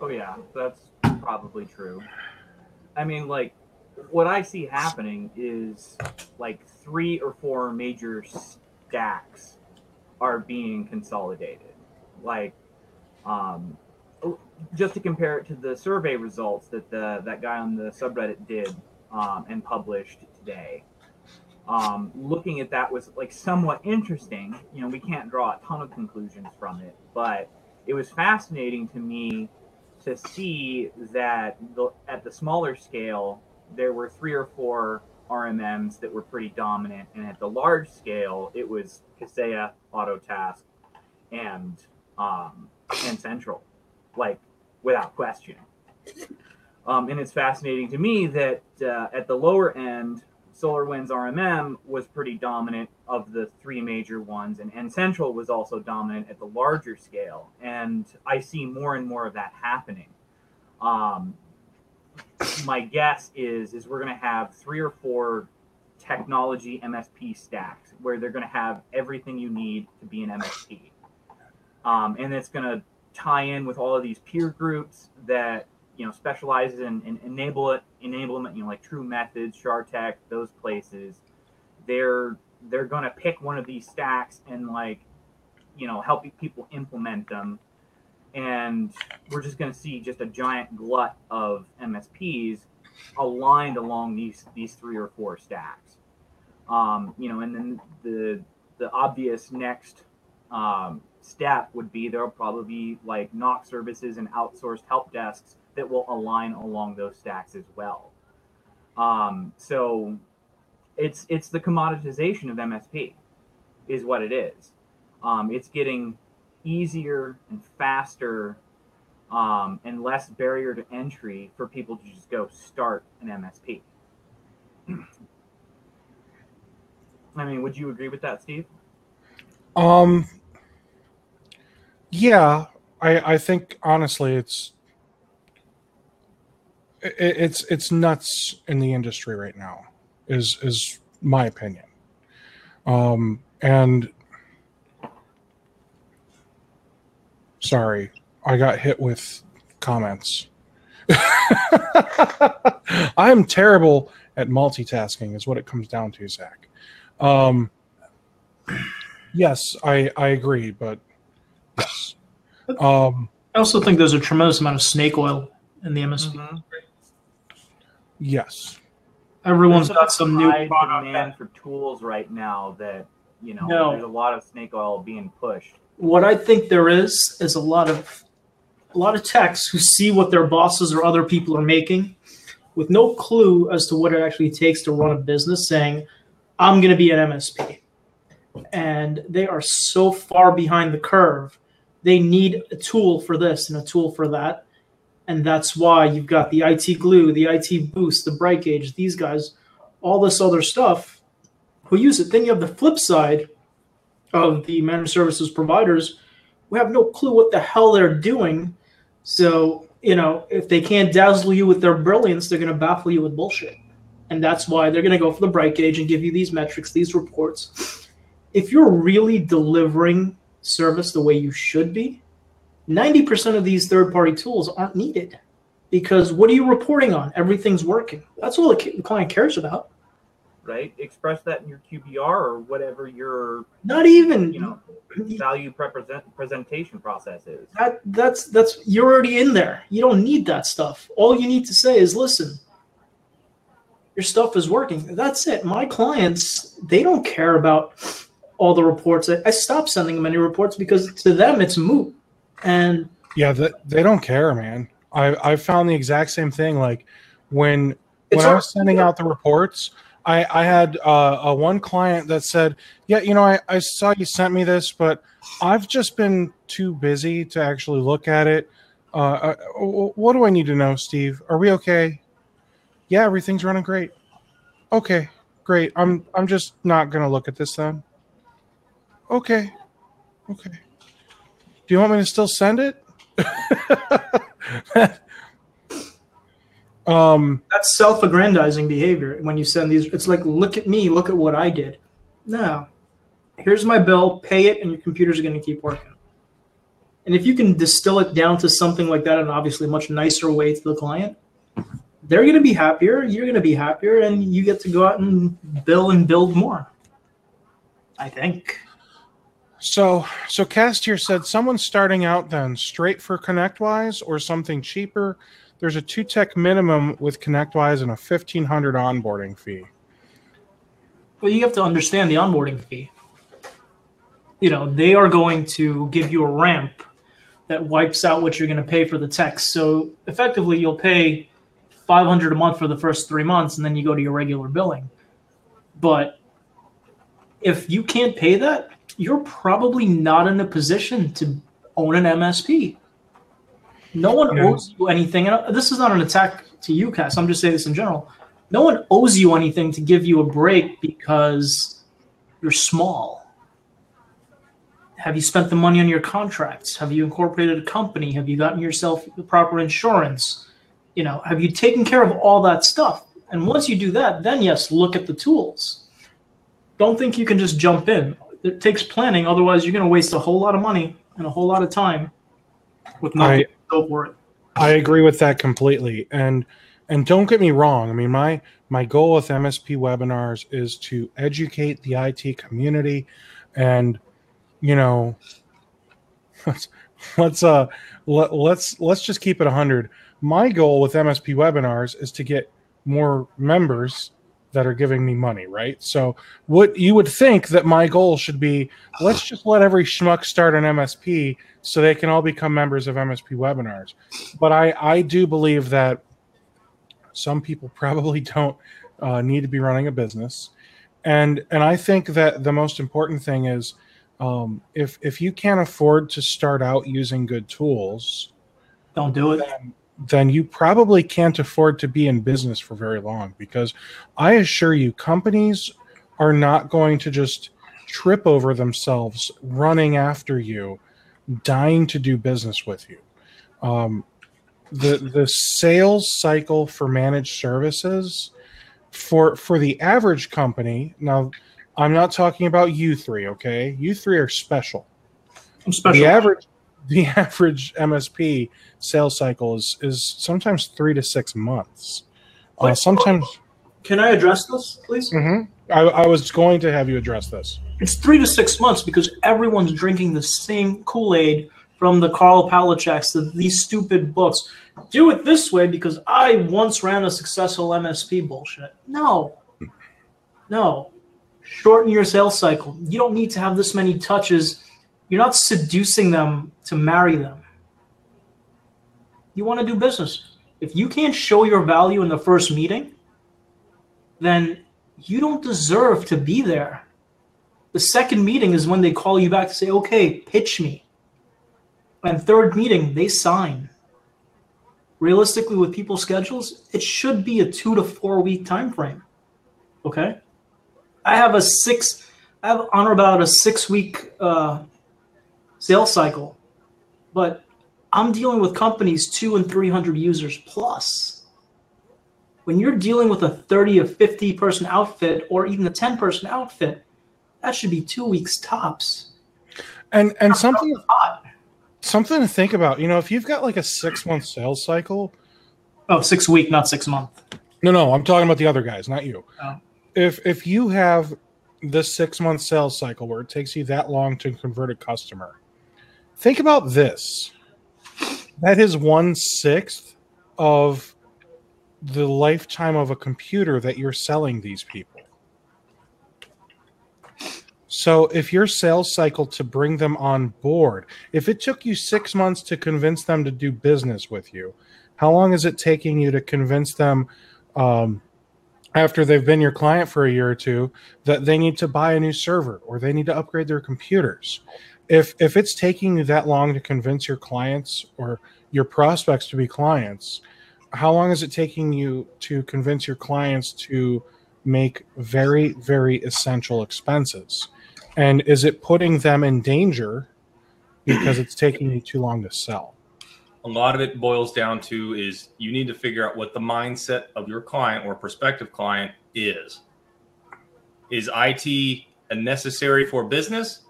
Oh, yeah, that's probably true. What I see happening is 3 or 4 major stacks are being consolidated. Just to compare it to the survey results that that guy on the subreddit did and published today. Looking at that was somewhat interesting. We can't draw a ton of conclusions from it, but it was fascinating to me to see that at the smaller scale, there were 3 or 4 RMMs that were pretty dominant, and at the large scale, it was Kaseya, Autotask, and Central, without question. And it's fascinating to me that at the lower end, SolarWinds RMM was pretty dominant of the 3 major ones, and Central was also dominant at the larger scale. And I see more and more of that happening. My guess is we're going to have 3 or 4 technology MSP stacks where they're going to have everything you need to be an MSP. And it's going to tie in with all of these peer groups that specializes in enablement, like True Methods, SharTech, those places. They're going to pick one of these stacks and help people implement them. And we're just going to see just a giant glut of MSPs aligned along these 3 or 4 stacks. And then the obvious next step would be there'll probably be NOC services and outsourced help desks that will align along those stacks as well. So it's the commoditization of MSP is what it is. It's getting easier and faster and less barrier to entry for people to just go start an MSP. Would you agree with that, Steve? Yeah, I think honestly it's nuts in the industry right now is my opinion. And sorry, I got hit with comments. I'm terrible at multitasking is what it comes down to, Zach. Yes, I agree, but yes. I also think there's a tremendous amount of snake oil in the MSP. Mm-hmm. Yes. Everyone's got some new demand for tools right now that there's a lot of snake oil being pushed. What I think there is a lot of techs who see what their bosses or other people are making with no clue as to what it actually takes to run a business, saying, I'm going to be an MSP. And they are so far behind the curve. They need a tool for this and a tool for that. And that's why you've got the IT Glue, the IT Boost, the Brightgauge, these guys, all this other stuff who use it. Then you have the flip side of the managed services providers who have no clue what the hell they're doing. So, if they can't dazzle you with their brilliance, they're going to baffle you with bullshit. And that's why they're going to go for the bright gauge and give you these metrics, these reports. If you're really delivering service the way you should be, 90% of these third-party tools aren't needed, because what are you reporting on? Everything's working. That's all the client cares about. Right? Express that in your QBR or whatever your not even value presentation process is. That's you're already in there. You don't need that stuff. All you need to say is, listen, your stuff is working. That's it. My clients, they don't care about all the reports. I stopped sending them any reports because to them it's moot. And yeah, they don't care, man. I found the exact same thing. Like when I was sending out the reports, I had one client that said, yeah, I saw you sent me this, but I've just been too busy to actually look at it. What do I need to know, Steve? Are we okay? Yeah, everything's running great. Okay, great. I'm just not gonna look at this then. Okay. Do you want me to still send it? That's self-aggrandizing behavior. When you send these, it's like, look at me, look at what I did. No, here's my bill, pay it, and your computers are going to keep working. And if you can distill it down to something like that, and obviously a much nicer way to the client, they're going to be happier, you're going to be happier, and you get to go out and bill and build more, I think. So Cast here said, someone starting out then, straight for ConnectWise or something cheaper? There's a 2-tech minimum with ConnectWise and a $1,500 onboarding fee. Well, you have to understand the onboarding fee. They are going to give you a ramp that wipes out what you're going to pay for the techs. So effectively, you'll pay $500 a month for the first 3 months, and then you go to your regular billing. But if you can't pay that, you're probably not in a position to own an MSP. No one owes you anything. And this is not an attack to you, Cass. I'm just saying this in general. No one owes you anything to give you a break because you're small. Have you spent the money on your contracts? Have you incorporated a company? Have you gotten yourself the proper insurance? Have you taken care of all that stuff? And once you do that, then yes, look at the tools. Don't think you can just jump in. It takes planning. Otherwise, you're going to waste a whole lot of money and a whole lot of time with nothing to go for it. I agree with that completely. And don't get me wrong. I mean, my goal with MSP webinars is to educate the IT community, and let's just keep it 100. My goal with MSP webinars is to get more members that are giving me money, right? So what you would think that my goal should be, let's just let every schmuck start an MSP so they can all become members of MSP webinars. But I do believe that some people probably don't need to be running a business. And I think that the most important thing is, if you can't afford to start out using good tools, don't do it. Then you probably can't afford to be in business for very long, because I assure you, companies are not going to just trip over themselves running after you, dying to do business with you. The sales cycle for managed services for the average company, now I'm not talking about you three, okay? You three are special. I'm special. The average MSP sales cycle is sometimes 3 to 6 months. Sometimes. Can I address this, please? Mm-hmm. I was going to have you address this. It's 3 to 6 months because everyone's drinking the same Kool-Aid from the Carl Palacheks to these stupid books. Do it this way because I once ran a successful MSP bullshit. No. Shorten your sales cycle. You don't need to have this many touches. You're not seducing them to marry them. You want to do business. If you can't show your value in the first meeting, then you don't deserve to be there. The second meeting is when they call you back to say, okay, pitch me. And third meeting, they sign. Realistically, with people's schedules, it should be a 2 to 4 week time frame. Okay? I have on or about a 6 week sales cycle but I'm dealing with companies 200 and 300 users plus. When you're dealing with a 30 or 50 person outfit or even a 10-person outfit, that should be 2 weeks tops. And something to think about, if you've got like a 6-month sales cycle. Oh, 6 week, not 6 month. No, I'm talking about the other guys, not you. Oh. If you have this 6-month sales cycle where it takes you that long to convert a customer, think about this. That is 1/6 of the lifetime of a computer that you're selling these people. So if your sales cycle to bring them on board, if it took you 6 months to convince them to do business with you, how long is it taking you to convince them after they've been your client for a year or two that they need to buy a new server or they need to upgrade their computers? If it's taking you that long to convince your clients or your prospects to be clients, how long is it taking you to convince your clients to make very, very essential expenses? And is it putting them in danger because it's taking you too long to sell? A lot of it boils down to is you need to figure out what the mindset of your client or prospective client is. Is IT a necessary for business,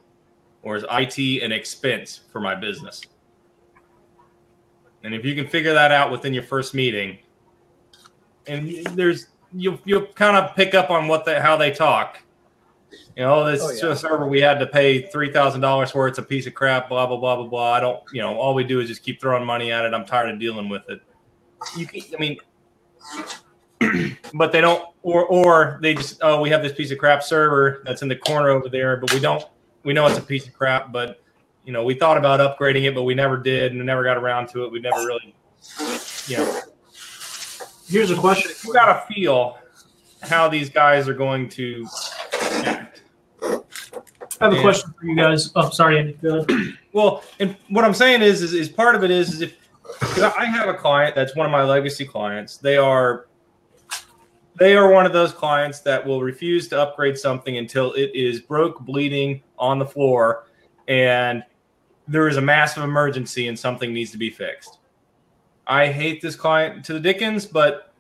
or is IT an expense for my business? And if you can figure that out within your first meeting, and you'll kind of pick up on how they talk. This server we had to pay $3,000 for. It's a piece of crap. Blah blah blah blah blah. I don't. All we do is just keep throwing money at it. I'm tired of dealing with it. But they don't, or they just, we have this piece of crap server that's in the corner over there, but we know it's a piece of crap, but we thought about upgrading it, but we never did, and we never got around to it. We never really, Here's a question. You got to feel how these guys are going to act. I have a question for you guys. Oh, sorry, Andy. Go ahead. Well, and what I'm saying is part of it is if I have a client that's one of my legacy clients, they are one of those clients that will refuse to upgrade something until it is broke, bleeding on the floor, and there is a massive emergency and something needs to be fixed. I hate this client to the dickens, but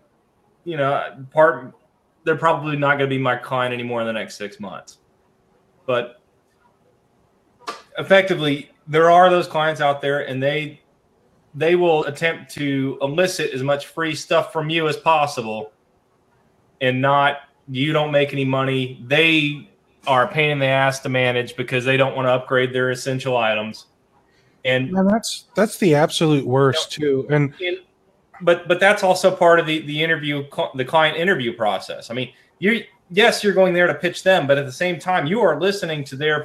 they're probably not going to be my client anymore in the next 6 months. But effectively, there are those clients out there, and they will attempt to elicit as much free stuff from you as possible, and you don't make any money. They are a pain in the ass to manage because they don't want to upgrade their essential items. And that's the absolute worst too. But that's also part of the interview, the client interview process. I mean, you're going there to pitch them, but at the same time, you are listening to their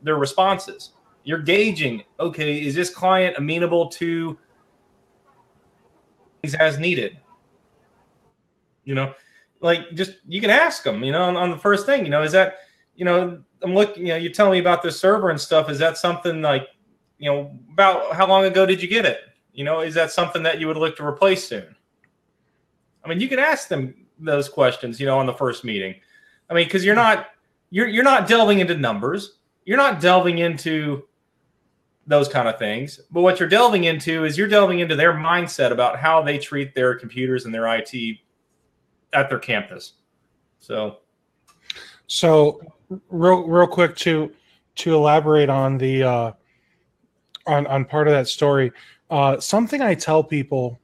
responses. You're gauging, okay, is this client amenable to things as needed? Just you can ask them, on the first thing, is that, I'm looking, you tell me about this server and stuff. Is that something like, about how long ago did you get it? Is that something that you would look to replace soon? I mean, you can ask them those questions, on the first meeting. I mean, because you're not delving into numbers. You're not delving into those kind of things. But what you're delving into is their mindset about how they treat their computers and their IT at their campus. So real quick to elaborate on the on part of that story, something I tell people,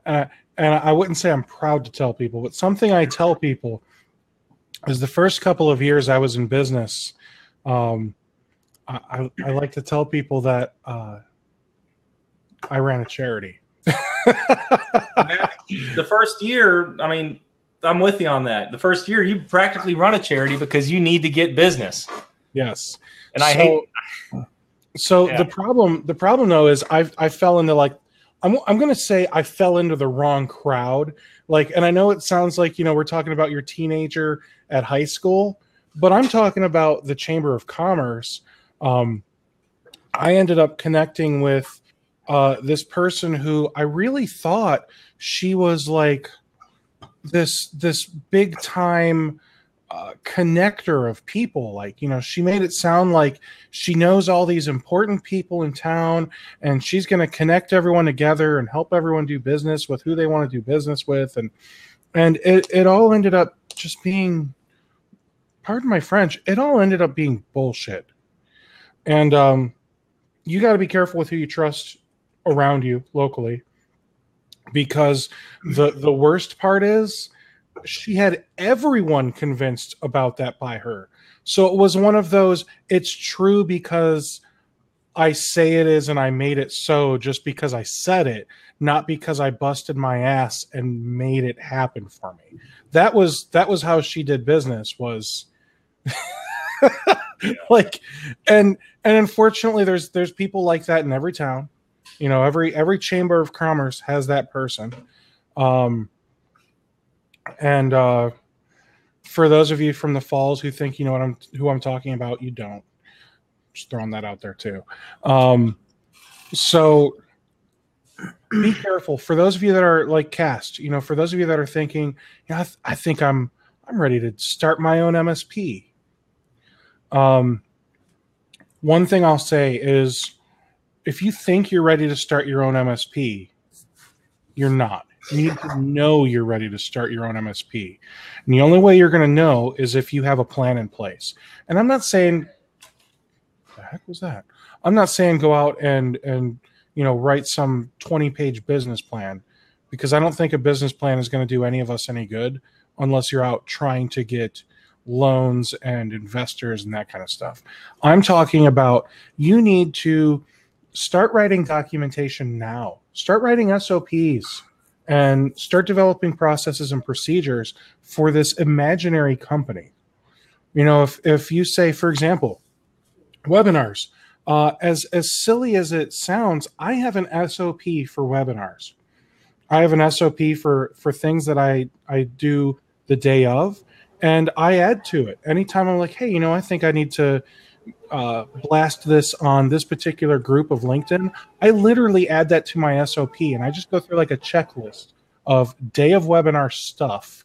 and I wouldn't say I'm proud to tell people, but something I tell people is the first couple of years I was in business, I like to tell people that I ran a charity. The first year, I mean, I'm with you on that. The first year, you practically run a charity because you need to get business. Yes, and I hate. So yeah. The problem though is I fell into I'm going to say I fell into the wrong crowd. And I know it sounds like we're talking about your teenager at high school, but I'm talking about the Chamber of Commerce. I ended up connecting with this person who I really thought she was like this big time connector of people. Like, you know, she made it sound like she knows all these important people in town, and she's going to connect everyone together and help everyone do business with who they want to do business with. And it all ended up just being, pardon my French, it all ended up being bullshit. And you got to be careful with who you trust around you locally, because the worst part is she had everyone convinced about that by her. So it was one of those, it's true because I say it is and I made it so, just because I said it, not because I busted my ass and made it happen for me. That was how she did business, was like, and unfortunately there's people like that in every town. You know, every chamber of commerce has that person. And for those of you from the Falls who think you know who I'm talking about, you don't. Just throwing that out there too. So be careful. For those of you that are like Cast, you know, for those of you that are thinking, yeah, I think I'm ready to start my own MSP. One thing I'll say is, if you think you're ready to start your own MSP, you're not. You need to know you're ready to start your own MSP. And the only way you're going to know is if you have a plan in place. And I'm not saying, what the heck was that? I'm not saying go out and you know, write some 20-page business plan, because I don't think a business plan is going to do any of us any good unless you're out trying to get loans and investors and that kind of stuff. I'm talking about, you need to start writing documentation now. Start writing SOPs and start developing processes and procedures for this imaginary company. You know, if you say, for example, webinars, as silly as it sounds, I have an SOP for webinars. I have an SOP for things that I do the day of, and I add to it. Anytime I'm like, hey, you know, I think I need to blast this on this particular group of LinkedIn, I literally add that to my SOP, and I just go through like a checklist of day of webinar stuff,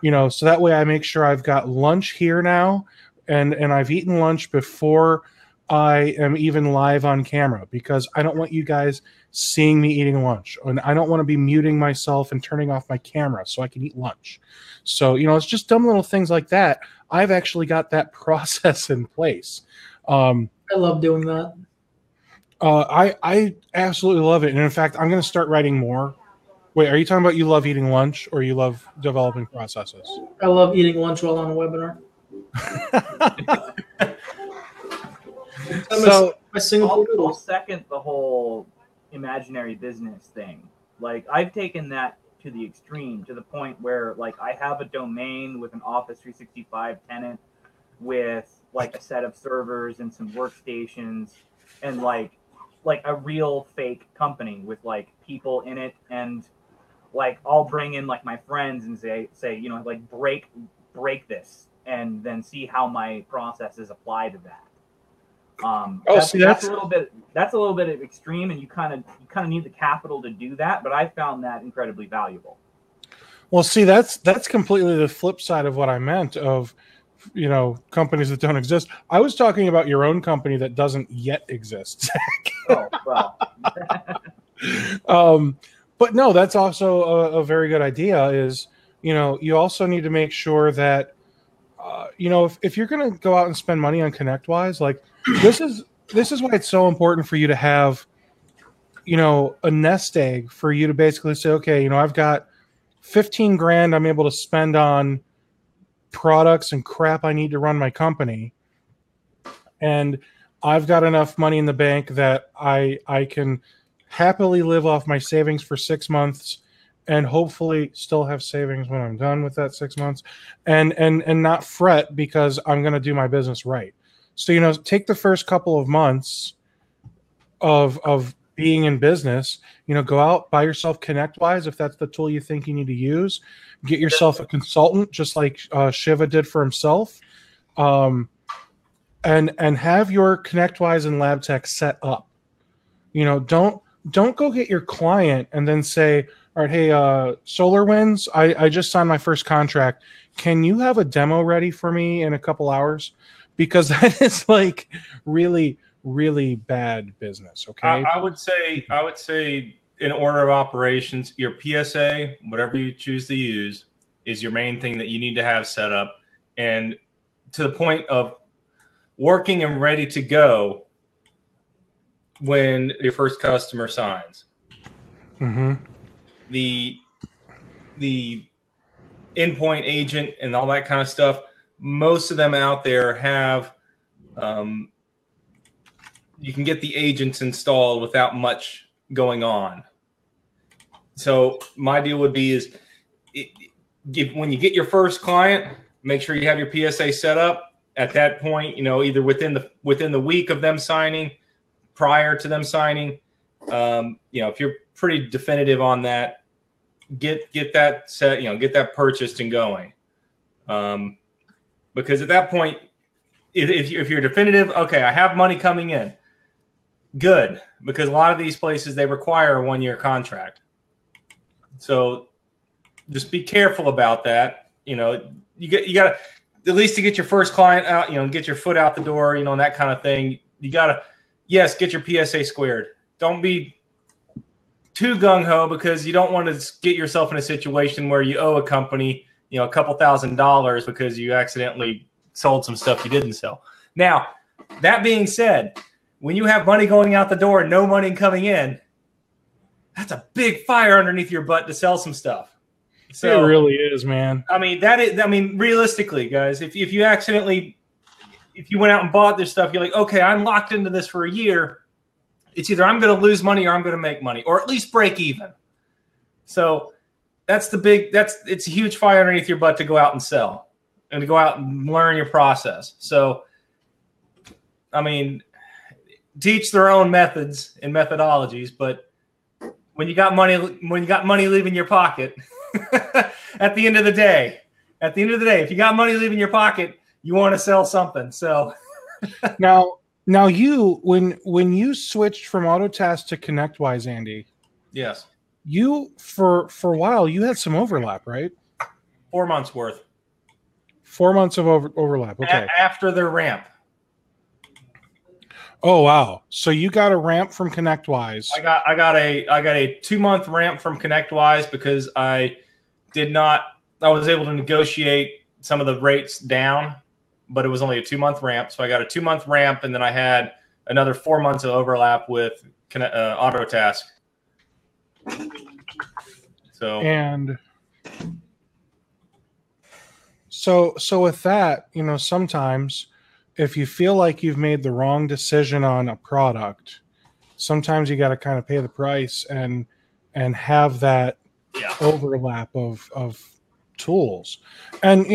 you know, so that way I make sure I've got lunch here now, and I've eaten lunch before I am even live on camera, because I don't want you guys seeing me eating lunch, and I don't want to be muting myself and turning off my camera so I can eat lunch. So, you know, it's just dumb little things like that. I've actually got that process in place. I love doing that. I absolutely love it. And in fact, I'm going to start writing more. Wait, are you talking about you love eating lunch, or you love developing processes? I love eating lunch while on a webinar. So I'll second the whole imaginary business thing. Like, I've taken that to the extreme, to the point where, like, I have a domain with an Office 365 tenant with like a set of servers and some workstations, and like a real fake company with like people in it. And like, I'll bring in like my friends and say, you know, like, break this, and then see how my processes apply to that. That's a little bit of extreme, and you kind of need the capital to do that. But I found that incredibly valuable. Well, see, that's completely the flip side of what I meant of, you know, companies that don't exist. I was talking about your own company that doesn't yet exist. Oh, well. But no, that's also a very good idea. Is, you know, you also need to make sure that, you know, if you're going to go out and spend money on ConnectWise, like, this is why it's so important for you to have, you know, a nest egg for you to basically say, okay, you know, I've got 15 grand I'm able to spend on products and crap I need to run my company, and I've got enough money in the bank that I can happily live off my savings for 6 months, and hopefully still have savings when I'm done with that 6 months, and not fret because I'm going to do my business right. So, you know, take the first couple of months of being in business, you know, go out, buy yourself ConnectWise if that's the tool you think you need to use. Get yourself a consultant, just like Shiva did for himself, and have your ConnectWise and LabTech set up. You know, don't go get your client and then say, all right, hey, SolarWinds, I just signed my first contract. Can you have a demo ready for me in a couple hours? Because that is like really, really bad business. Okay. I would say in order of operations, your PSA, whatever you choose to use, is your main thing that you need to have set up. And to the point of working and ready to go when your first customer signs. Mm-hmm. The endpoint agent and all that kind of stuff, most of them out there have you can get the agents installed without much going on. So my deal would be is when you get your first client, make sure you have your PSA set up. At that point, either within the week of them signing, prior to them signing, if you're pretty definitive on that, get that set, get that purchased and going. Because at that point, if you're definitive, okay, I have money coming in, good. Because a lot of these places, they require a 1-year contract. So just be careful about that. You got to, at least to get your first client out, get your foot out the door, and that kind of thing. You got to, yes, get your PSA squared. Don't be too gung-ho, because you don't want to get yourself in a situation where you owe a company, a couple $1,000 because you accidentally sold some stuff you didn't sell. Now, that being said, when you have money going out the door and no money coming in, that's a big fire underneath your butt to sell some stuff. So, it really is, man. Realistically, guys, if you went out and bought this stuff, you're like, okay, I'm locked into this for a year. It's either I'm going to lose money or I'm going to make money, or at least break even. So it's a huge fire underneath your butt to go out and sell and to go out and learn your process. So, teach their own methods and methodologies, but when you got money leaving your pocket, at the end of the day, if you got money leaving your pocket, you want to sell something. So now you, when you switched from Autotask to ConnectWise, Andy, yes, you for a while you had some overlap, right? 4 months worth. 4 months of overlap. Okay. After their ramp. Oh wow! So you got a ramp from ConnectWise. I got a 2-month ramp from ConnectWise because I was able to negotiate some of the rates down, but it was only a 2-month ramp. So I got a 2-month ramp, and then I had another 4 months of overlap with Autotask. So with that, sometimes if you feel like you've made the wrong decision on a product, sometimes you got to kind of pay the price and have that overlap of tools. And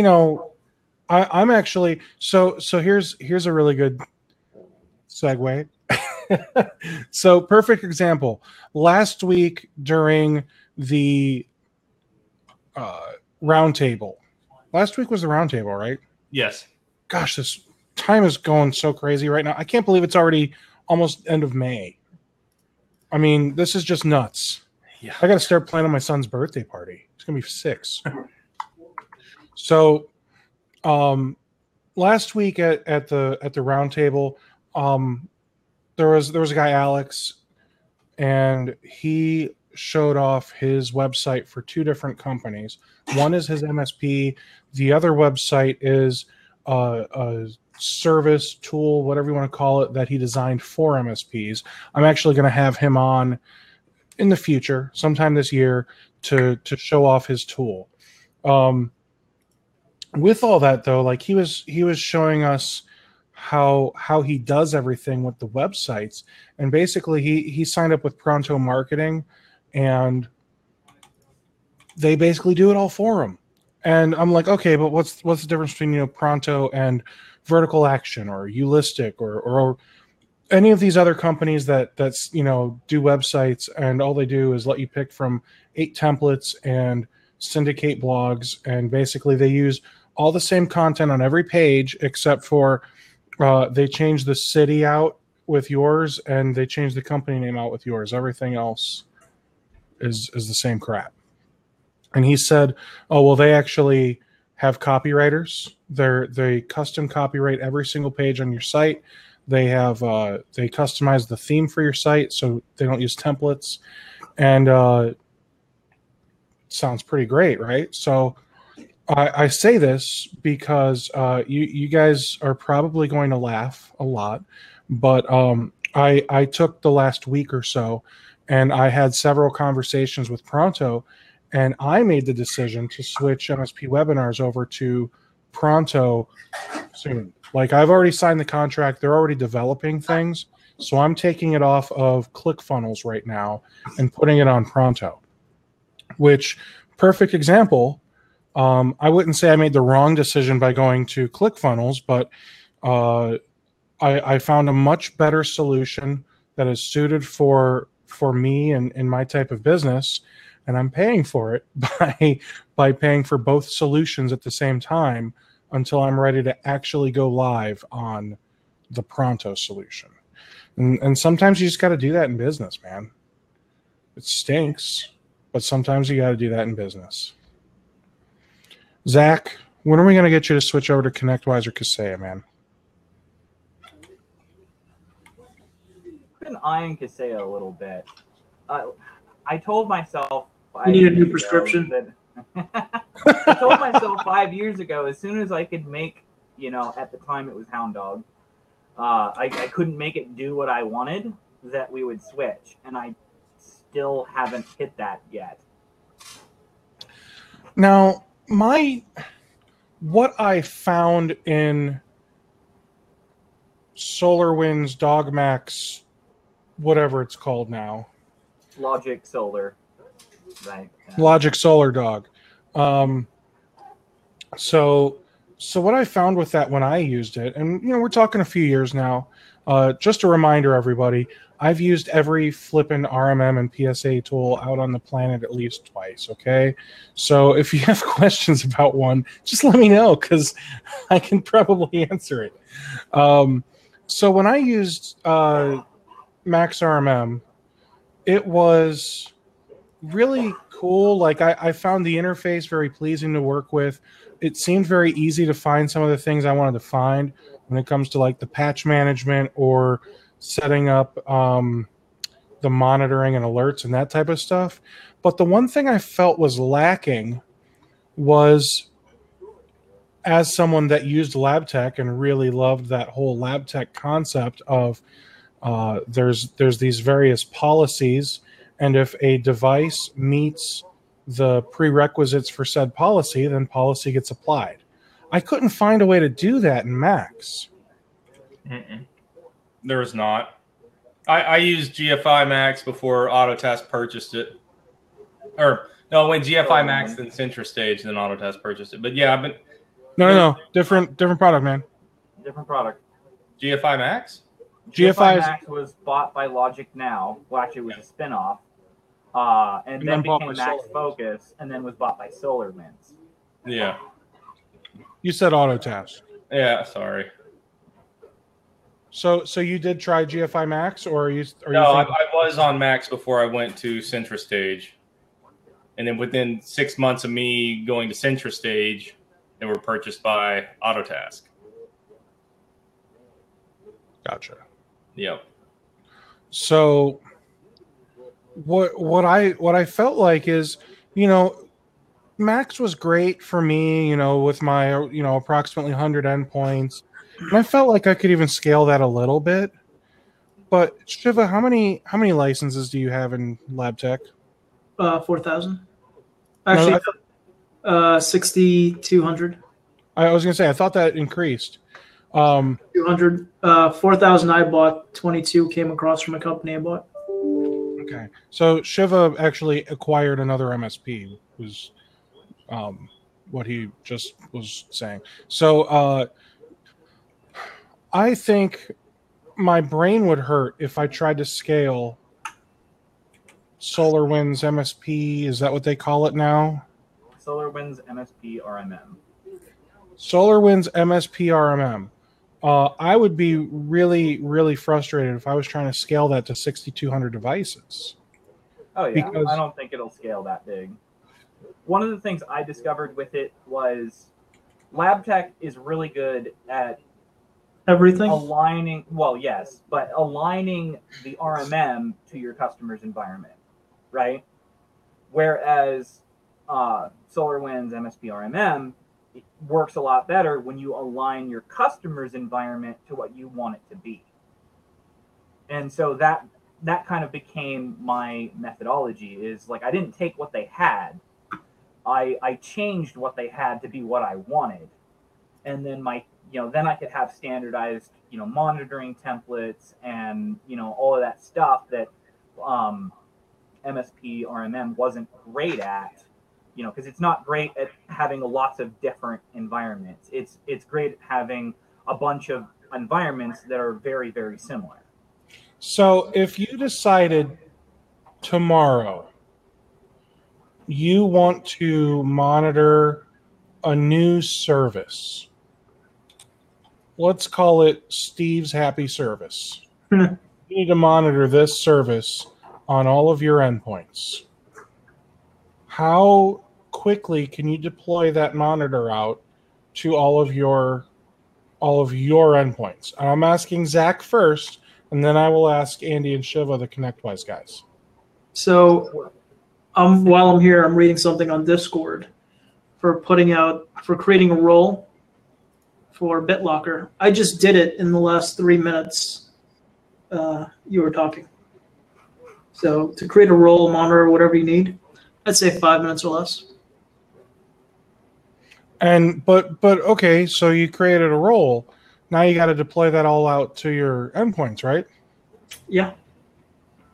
I'm actually so here's a really good segue. So perfect example. Last week during the roundtable. Last week was the roundtable, right? Yes. Gosh, this time is going so crazy right now. I can't believe it's already almost end of May. This is just nuts. Yeah. I got to start planning my son's birthday party. It's going to be 6. So, last week at the roundtable, there was a guy, Alex, and he showed off his website for 2 different companies. One is his MSP. The other website is a service tool, whatever you want to call it, that he designed for MSPs. I'm actually going to have him on in the future, sometime this year, to show off his tool. With all that though, like he was showing us how he does everything with the websites, and basically he signed up with Pronto Marketing, and they basically do it all for him. And I'm like, okay, but what's the difference between Pronto and Vertical Action or Eulistic or any of these other companies that's do websites, and all they do is let you pick from 8 templates and syndicate blogs, and basically they use all the same content on every page except for they change the city out with yours and they change the company name out with yours. Everything else is the same crap. And he said, oh, well, they actually have copywriters. They custom copyright every single page on your site. They have they customize the theme for your site, so they don't use templates. And sounds pretty great, right? So I say this because you guys are probably going to laugh a lot, but I took the last week or so, and I had several conversations with Pronto, and I made the decision to switch MSP webinars over to Pronto soon. Like, I've already signed the contract. They're already developing things. So I'm taking it off of ClickFunnels right now and putting it on Pronto, which, perfect example. I wouldn't say I made the wrong decision by going to ClickFunnels, but I found a much better solution that is suited for me and my type of business. And I'm paying for it by paying for both solutions at the same time until I'm ready to actually go live on the Pronto solution. And sometimes you just got to do that in business, man. It stinks, but sometimes you got to do that in business. Zach, when are we going to get you to switch over to ConnectWise or Kaseya, man? I've been eyeing Kaseya a little bit. I told myself you need a new prescription. I told myself 5 years ago, as soon as I could make, at the time it was Hound Dog, I couldn't make it do what I wanted, that we would switch. And I still haven't hit that yet. Now, what I found in SolarWinds, DogMax, whatever it's called now. Logic Solar. Right. Logic Solar Dog. So what I found with that when I used it, and we're talking a few years now, just a reminder, everybody, I've used every flippin' RMM and PSA tool out on the planet at least twice, okay? So if you have questions about one, just let me know, because I can probably answer it. So when I used Max RMM, it was really cool. Like, I found the interface very pleasing to work with. It seemed very easy to find some of the things I wanted to find when it comes to like the patch management or setting up the monitoring and alerts and that type of stuff. But the one thing I felt was lacking was, as someone that used lab tech and really loved that whole lab tech concept of there's these various policies, and if a device meets the prerequisites for said policy, then policy gets applied. I couldn't find a way to do that in Max. There is not. I used GFI Max before Autotask purchased it. Or, no, when GFI Max, then CentraStage, then Autotask purchased it. But yeah, I've been... No. Different product, man. Different product. GFI Max? GFI Max was bought by Logic Now. Well, actually, it was a spinoff. And then became Max Focus, and then was bought by SolarWinds. Yeah. You said Autotask. Yeah, sorry. So you did try GFI Max, or are you? I was on Max before I went to CentraStage, and then within 6 months of me going to CentraStage, they were purchased by Autotask. Gotcha. Yep. So what I felt like is, Max was great for me, with my approximately 100 endpoints. And I felt like I could even scale that a little bit. But Shiva, how many licenses do you have in Lab Tech? 4,000. Actually, 6,200. I was gonna say I thought that increased. 200. 4,000 I bought. 22 came across from a company I bought. Okay, so Shiva actually acquired another MSP. Was what he just was saying. So I think my brain would hurt if I tried to scale SolarWinds MSP. Is that what they call it now? SolarWinds MSP RMM. SolarWinds MSP RMM. I would be really, really frustrated if I was trying to scale that to 6,200 devices. Oh yeah, Because I don't think it'll scale that big. One of the things I discovered with it was LabTech is really good at Everything. aligning. Well, yes, but aligning the RMM to your customer's environment, right? Whereas SolarWinds MSP RMM it works a lot better when you align your customer's environment to what you want it to be. And so that kind of became my methodology. Is like I didn't take what they had, I changed what they had to be what I wanted, and then then I could have standardized monitoring templates and all of that stuff that MSP RMM wasn't great at, because it's not great at having lots of different environments. It's great at having a bunch of environments that are very, very similar. so if you decided tomorrow you want to monitor a new service, let's call it Steve's Happy Service. You need to monitor this service on all of your endpoints. How quickly can you deploy that monitor out to all of your endpoints? And I'm asking Zach first, and then I will ask Andy and Shiva, the ConnectWise guys. So while I'm here, I'm reading something on Discord for creating a role for BitLocker. I just did it in the last 3 minutes you were talking. So to create a role, monitor, whatever you need, I'd say 5 minutes or less. And but okay, so you created a role. Now you got to deploy that all out to your endpoints, right? Yeah.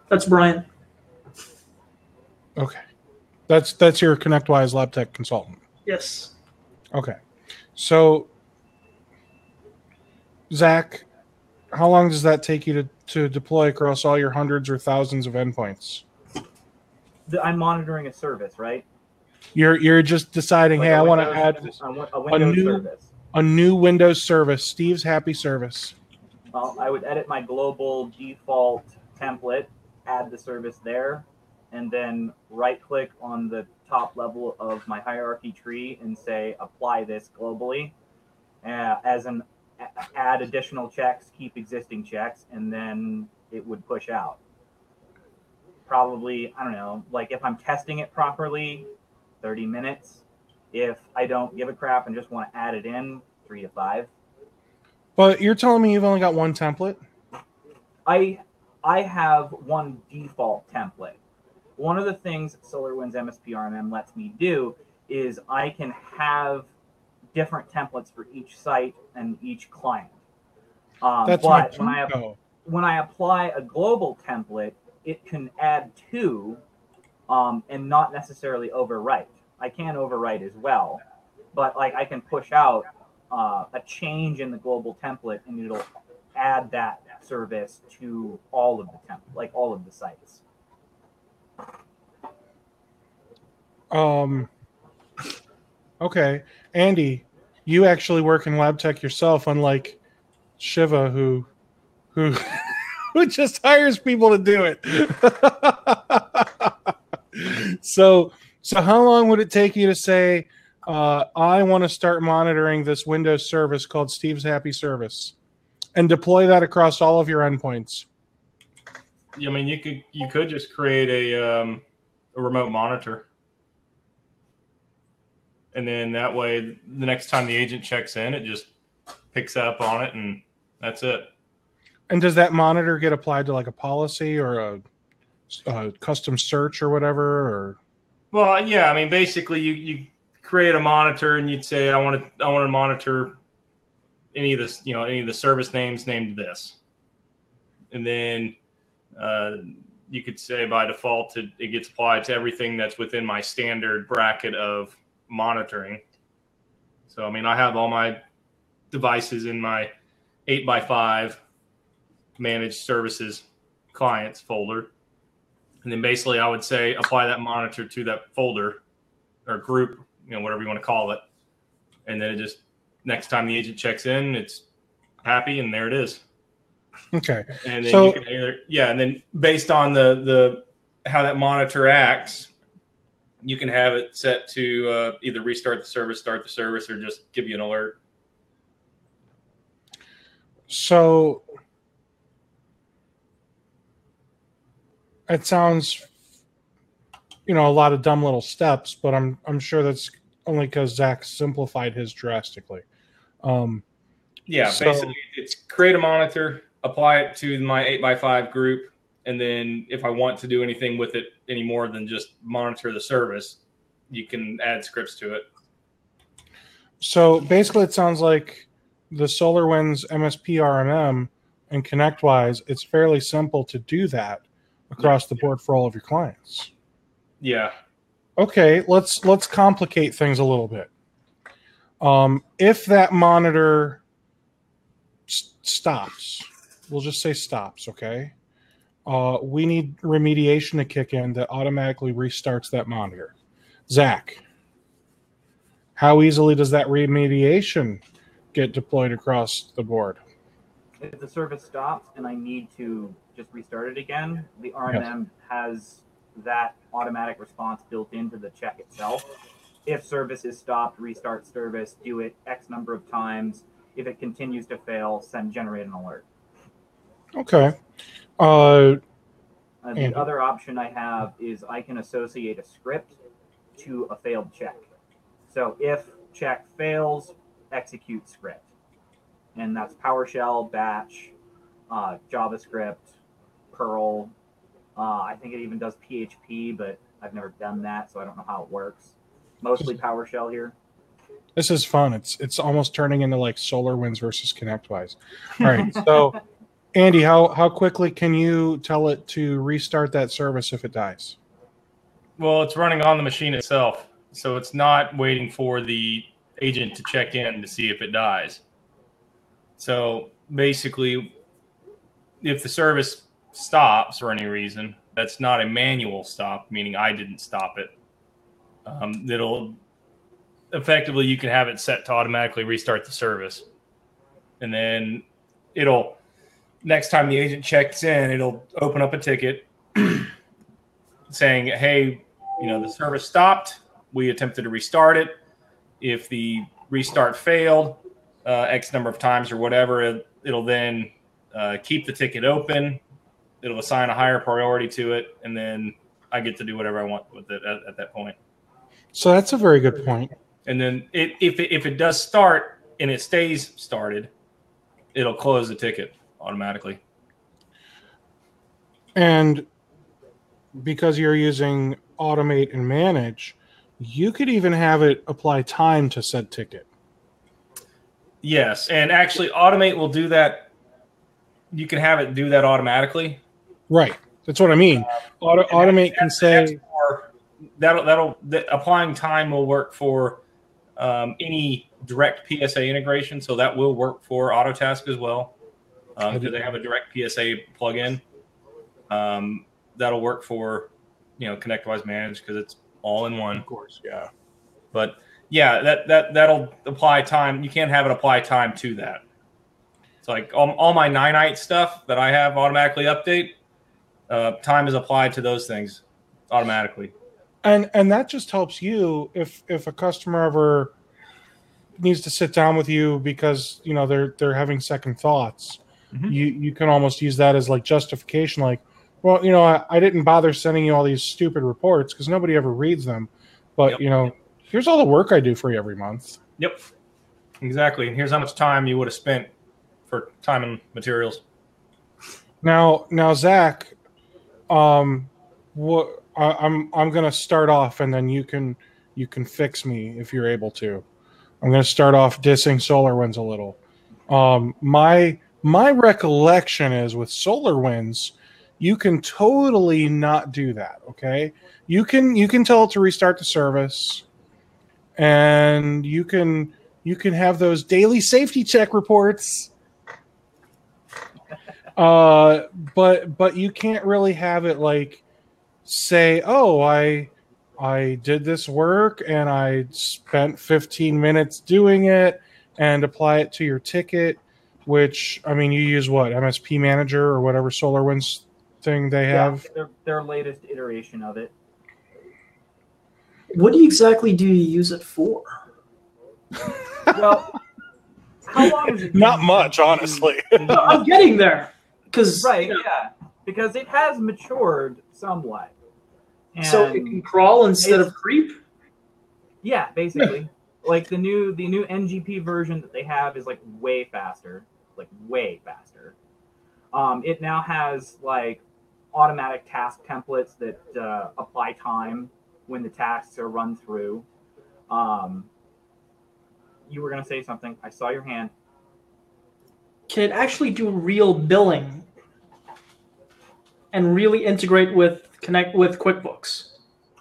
That's Brian. Okay. That's your ConnectWise LabTech consultant. Yes. Okay. So Zach, how long does that take you to deploy across all your hundreds or thousands of endpoints? I'm monitoring a service, right? You're just deciding, Like hey, I want to Windows- add a Windows service. a new Windows service, Steve's Happy Service. Well, I would edit my global default template, add the service there, and then right-click on the top level of my hierarchy tree and say apply this globally add additional checks, keep existing checks, and then it would push out. Probably, I don't know, like if I'm testing it properly, 30 minutes. If I don't give a crap and just want to add it in, 3 to 5. But you're telling me you've only got one template? I have one default template. One of the things SolarWinds MSP RMM lets me do is I can have different templates for each site and each client. That's but when I apply a global template, it can add to and not necessarily overwrite. I can overwrite as well, but like I can push out a change in the global template and it'll add that service to all of the all of the sites. Okay. Andy, you actually work in lab tech yourself, unlike Shiva, who who just hires people to do it. So how long would it take you to say, I want to start monitoring this Windows service called Steve's Happy Service, and deploy that across all of your endpoints? I mean, you could just create a remote monitor, and then that way, the next time the agent checks in, it just picks up on it, and that's it. And does that monitor get applied to like a policy or a custom search or whatever? Or well, yeah, I mean, basically, you create a monitor, and you'd say, I want to monitor any of this, any of the service names named this, and then you could say by default it gets applied to everything that's within my standard bracket of monitoring. So, I mean, I have all my devices in my 8x5 managed services clients folder. And then basically I would say apply that monitor to that folder or group, whatever you want to call it. And then it just, next time the agent checks in, it's happy, and there it is. okay. And then you can and then based on the how that monitor acts, you can have it set to either restart the service, start the service, or just give you an alert. So it sounds, a lot of dumb little steps, but I'm sure that's only because Zach simplified his drastically. Basically, it's create a monitor, apply it to my 8x5 group, and then if I want to do anything with it any more than just monitor the service, you can add scripts to it. So basically, it sounds like the SolarWinds MSP RMM and ConnectWise, it's fairly simple to do that across the board for all of your clients. Yeah. Okay, let's complicate things a little bit. If that monitor stops, we'll just say stops, okay? We need remediation to kick in that automatically restarts that monitor. Zach, how easily does that remediation get deployed across the board? If the service stops and I need to just restart it again, the RMM has that automatic response built into the check itself. If service is stopped, restart service, do it X number of times. If it continues to fail, generate an alert. Okay. The other option I have is I can associate a script to a failed check. So if check fails, execute script. And that's PowerShell, Batch, JavaScript, Perl. I think it even does PHP, but I've never done that, so I don't know how it works. Mostly PowerShell here. This is fun. It's almost turning into like SolarWinds versus ConnectWise. All right. So, Andy, how quickly can you tell it to restart that service if it dies? Well, it's running on the machine itself, so it's not waiting for the agent to check in to see if it dies. So basically, if the service stops for any reason, that's not a manual stop, meaning I didn't stop it. It'll effectively, you can have it set to automatically restart the service. And then next time the agent checks in, it'll open up a ticket saying, hey, the service stopped. We attempted to restart it. If the restart failed X number of times or whatever, it'll then keep the ticket open. It'll assign a higher priority to it, and then I get to do whatever I want with it at that point. So that's a very good point. And then if it does start and it stays started, it'll close the ticket automatically. And because you're using automate and manage, you could even have it apply time to said ticket. Yes, and actually automate will do that. You can have it do that automatically. Right. That's what I mean. Automate can say applying time will work for any direct PSA integration, so that will work for Autotask as well. Because they have a direct PSA plugin. That'll work for ConnectWise Manage because it's all in one. Of course, yeah. But yeah, that'll apply time. You can't have it apply time to that. It's like all my 9-ite stuff that I have automatically update. Time is applied to those things automatically. And that just helps you if a customer ever needs to sit down with you because they're having second thoughts. Mm-hmm. You can almost use that as like justification, like, well, I didn't bother sending you all these stupid reports because nobody ever reads them, but here's all the work I do for you every month. Yep, exactly. And here's how much time you would have spent for time and materials. Now, Zach, what I'm going to start off, and then you can fix me if you're able to. I'm going to start off dissing SolarWinds a little. My recollection is with SolarWinds, you can totally not do that. Okay, you can tell it to restart the service, and you can have those daily safety check reports. But you can't really have it like say, oh, I did this work and I spent 15 minutes doing it, and apply it to your ticket, which, I mean, you use what, MSP Manager or whatever SolarWinds something they have? Their latest iteration of it. What exactly do you use it for? Well, how long is it? Not much, honestly. I'm getting there. Right, yeah. Because it has matured somewhat. And so it can crawl instead of creep? Yeah, basically. Like the new NGP version that they have is like way faster. Like way faster. It now has like automatic task templates that apply time when the tasks are run through. You were going to say something. I saw your hand. Can it actually do real billing and really integrate with QuickBooks?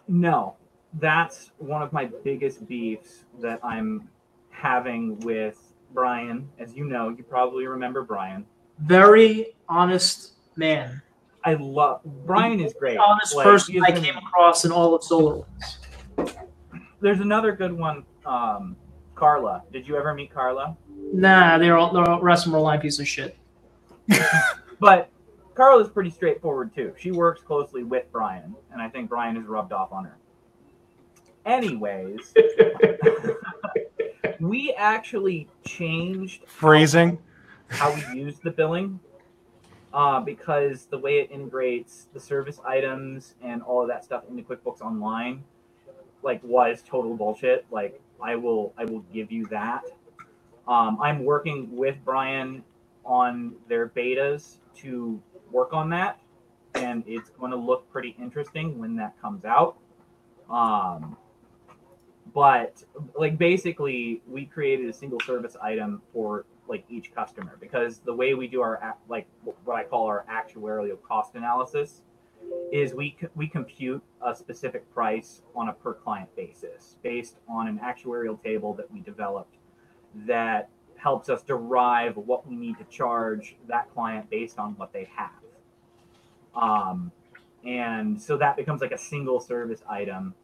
No. That's one of my biggest beefs that I'm having with Brian. As you know, you probably remember Brian. Very honest man. I love Brian. Is great. Honest person I came across in all of SolarWinds. There's another good one. Carla. Did you ever meet Carla? Nah, they're all rest of them are a line piece of shit. But Carla's pretty straightforward too. She works closely with Brian, and I think Brian has rubbed off on her. Anyways, we actually changed Phrasing. how we use the billing because the way it integrates the service items and all of that stuff into QuickBooks Online was total bullshit. I will give you that. I'm working with Brian on their betas to work on that, and it's going to look pretty interesting when that comes out. But basically, we created a single service item for each customer, because the way we do our what I call our actuarial cost analysis is we compute a specific price on a per client basis based on an actuarial table that we developed that helps us derive what we need to charge that client based on what they have. And so that becomes a single service item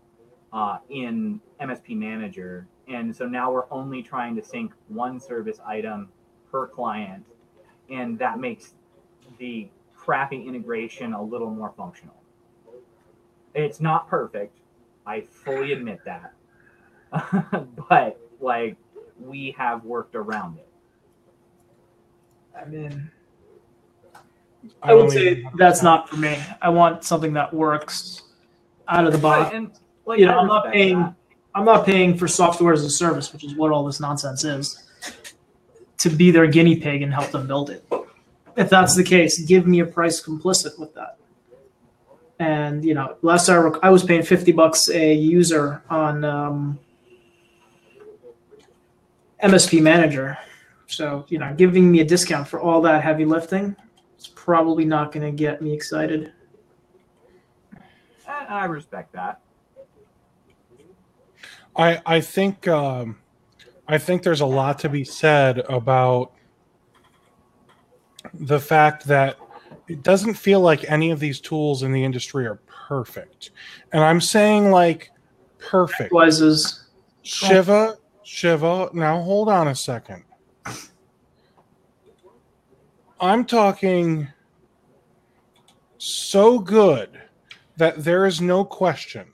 in MSP Manager. And so now we're only trying to sync one service item per client, and that makes the crappy integration a little more functional. It's not perfect. I fully admit that. But we have worked around it. I mean, I would say that's not for me. I want something that works out of the box. And I'm not paying for software as a service, which is what all this nonsense is, to be their guinea pig and help them build it. If that's the case, give me a price complicit with that. And last I was paying $50 a user on MSP Manager. So giving me a discount for all that heavy lifting is probably not going to get me excited. I respect that. I think there's a lot to be said about the fact that it doesn't feel like any of these tools in the industry are perfect. And I'm saying perfect. Shiva, now hold on a second. I'm talking so good that there is no question.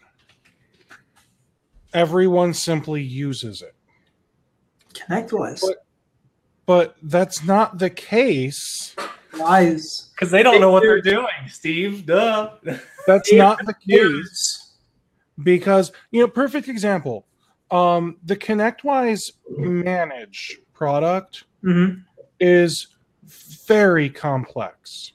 Everyone simply uses it. ConnectWise. But that's not the case. Lies. Because they don't know what they're doing, Steve. Duh. That's not the case. Because, perfect example. The ConnectWise Manage product is very complex.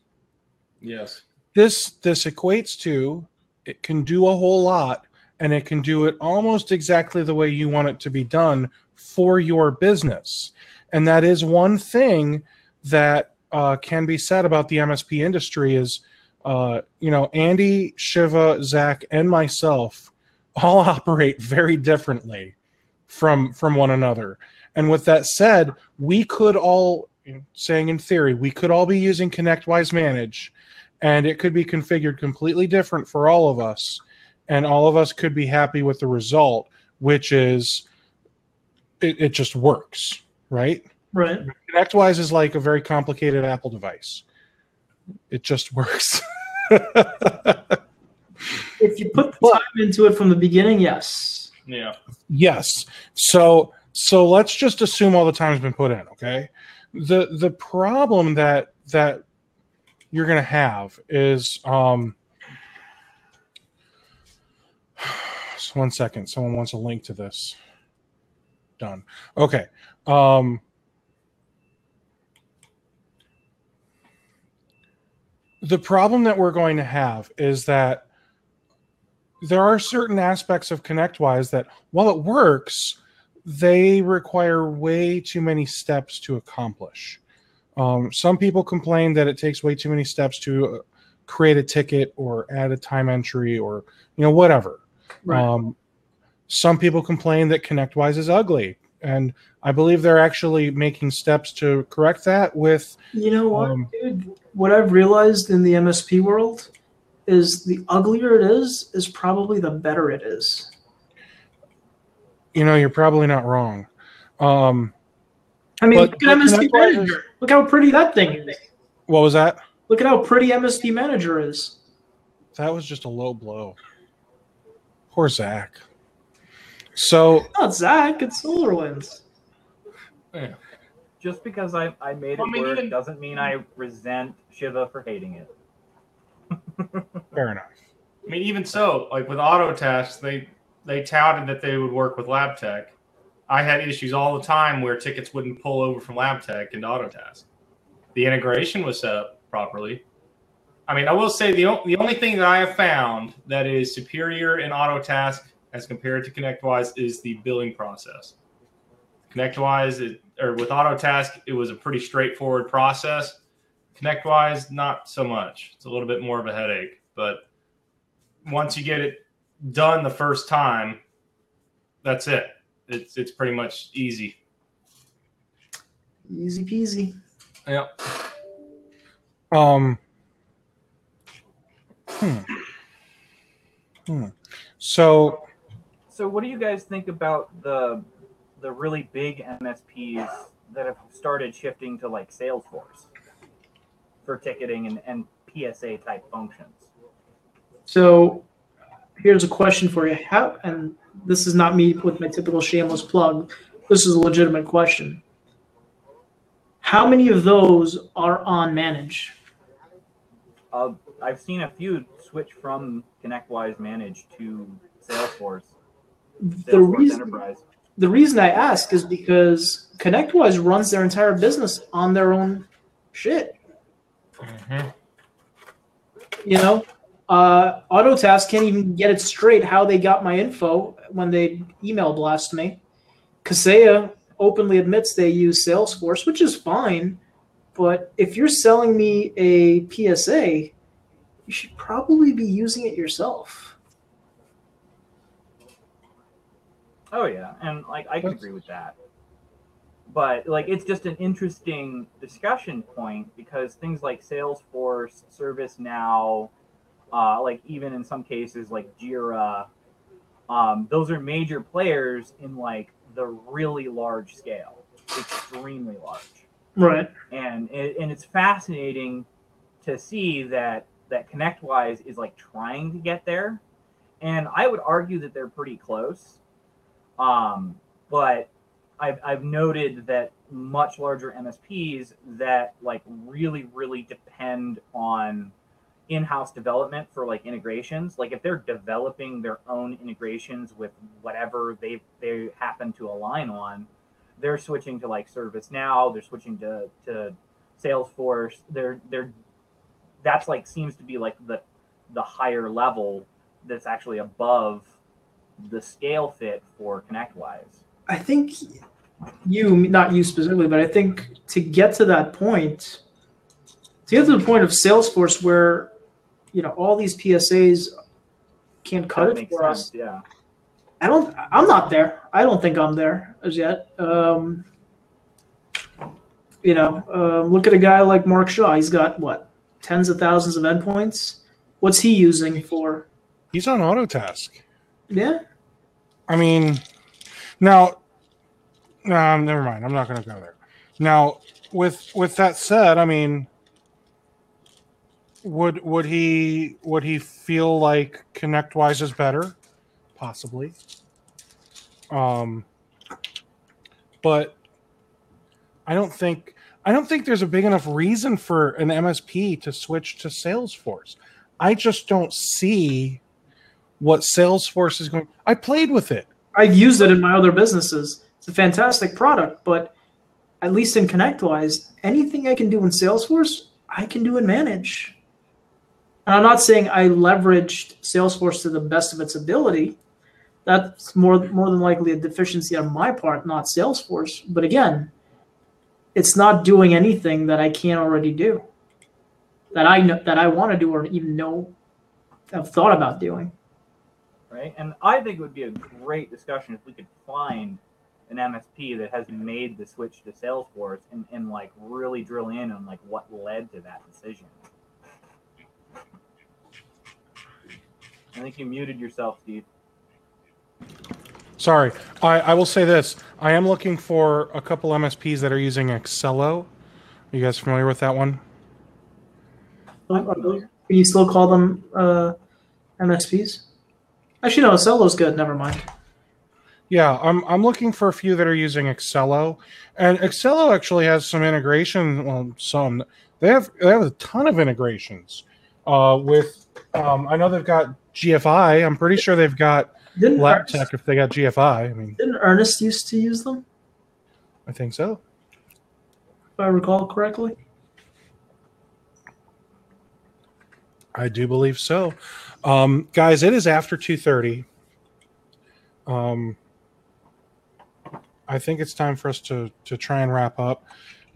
Yes. This equates to, it can do a whole lot, and it can do it almost exactly the way you want it to be done for your business. And that is one thing that can be said about the MSP industry is, Andy, Shiva, Zach, and myself all operate very differently from one another. And with that said, we could all, saying in theory, we could all be using ConnectWise Manage, and it could be configured completely different for all of us. And all of us could be happy with the result, which is it just works, right? Right. ConnectWise is like a very complicated Apple device. It just works. If you put the time into it from the beginning, yes. Yeah. Yes. So let's just assume all the time's been put in, okay? The problem that you're going to have is so 1 second. Someone wants a link to this. Done. Okay. The problem that we're going to have is that there are certain aspects of ConnectWise that, while it works, they require way too many steps to accomplish. Some people complain that it takes way too many steps to create a ticket or add a time entry or whatever. Right. Some people complain that ConnectWise is ugly, and I believe they're actually making steps to correct that with. You know what, dude? What I've realized in the MSP world is the uglier it is probably the better it is. You're probably not wrong. I mean, look at MSP Manager. Look how pretty that thing is. What was that? Look at how pretty MSP Manager is. That was just a low blow. Poor Zach. So It's not Zach, it's SolarWinds. Yeah. Just because I made it work doesn't mean I resent Shiva for hating it. Fair enough. I mean, even so, like with Autotask, they touted that they would work with LabTech. I had issues all the time where tickets wouldn't pull over from LabTech into Autotask. The integration was set up properly. I mean, I will say the only thing that I have found that is superior in Autotask as compared to ConnectWise is the billing process. ConnectWise, with Autotask, it was a pretty straightforward process. ConnectWise, not so much. It's a little bit more of a headache. But once you get it done the first time, that's it. It's pretty much easy. Easy peasy. Yep. So what do you guys think about the really big MSPs that have started shifting to like Salesforce for ticketing and PSA type functions? So here's a question for you. And this is not me with my typical shameless plug. This is a legitimate question. How many of those are on Manage? I've seen a few switch from ConnectWise Manage to Salesforce Enterprise. The reason I ask is because ConnectWise runs their entire business on their own shit. Mm-hmm. Autotask can't even get it straight how they got my info when they email blast me. Kaseya openly admits they use Salesforce, which is fine. But if you're selling me a PSA, you should probably be using it yourself. Oh yeah, and like I can agree with that. But like it's just an interesting discussion point because things like Salesforce, ServiceNow, like even in some cases like Jira, those are major players in like the really large scale, extremely large. Right. And it's fascinating to see that ConnectWise is like trying to get there, and I would argue that they're pretty close. But I've noted that much larger MSPs that like really, really depend on in-house development for like integrations. Like if they're developing their own integrations with whatever they happen to align on, they're switching to like ServiceNow, they're switching to Salesforce. That's like seems to be like the higher level that's actually above the scale fit for ConnectWise. I think not you specifically, but I think to get to the point of Salesforce where, all these PSAs can't cut it for us. Yeah. I'm not there. I don't think I'm there as yet. Look at a guy like Mark Shaw. He's got what, tens of thousands of endpoints. What's he using for? He's on Autotask. Yeah. I mean, now, never mind. I'm not going to go there. Now, with that said, I mean, Would he feel like ConnectWise is better? Possibly. But I don't think there's a big enough reason for an MSP to switch to Salesforce. I just don't see what Salesforce is going. I played with it. I've used it in my other businesses. It's a fantastic product, but at least in ConnectWise, anything I can do in Salesforce, I can do in Manage. And I'm not saying I leveraged Salesforce to the best of its ability. That's more than likely a deficiency on my part, not Salesforce. But again, it's not doing anything that I can't already do, that I know that I want to do or even know, have thought about doing. Right, and I think it would be a great discussion if we could find an MSP that has made the switch to Salesforce and like really drill in on like what led to that decision. I think you muted yourself, Steve. Sorry. I will say this. I am looking for a couple MSPs that are using Excello. Are you guys familiar with that one? Can you still call them MSPs? Actually, no, Cello's good. Never mind. Yeah, I'm looking for a few that are using Excello, and Excello actually has some integration. Well, some they have a ton of integrations with. I know they've got GFI. I'm pretty sure they've got LabTech if they got GFI. I mean, didn't Ernest used to use them? I think so. If I recall correctly. I do believe so. Guys, it is after 2:30. I think it's time for us to try and wrap up.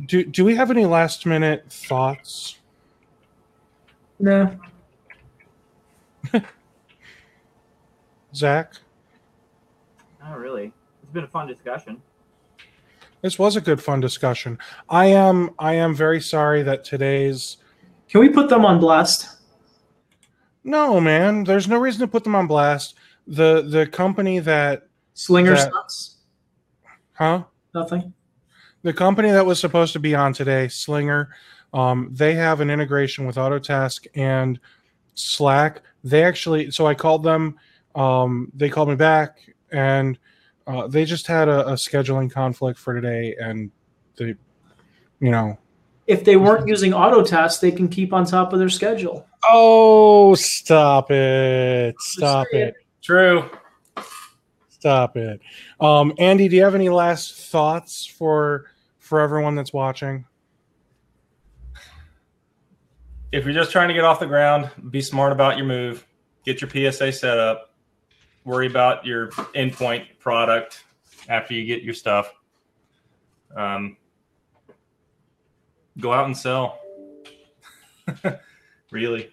Do we have any last minute thoughts? No. Zach? Not really. It's been a fun discussion. This was a good, fun discussion. I am very sorry that today's. Can we put them on blast? No, man. There's no reason to put them on blast. The company that Slinger sucks. Huh? Nothing. The company that was supposed to be on today, Slinger, they have an integration with Autotask and Slack. They actually, so I called them. They called me back, and they just had a scheduling conflict for today, and they, If they weren't using Autotask, they can keep on top of their schedule. Oh, stop it. Stop it. True. Stop it. Andy, do you have any last thoughts for everyone that's watching? If you're just trying to get off the ground, be smart about your move. Get your PSA set up. Worry about your endpoint product after you get your stuff. Go out and sell. Really.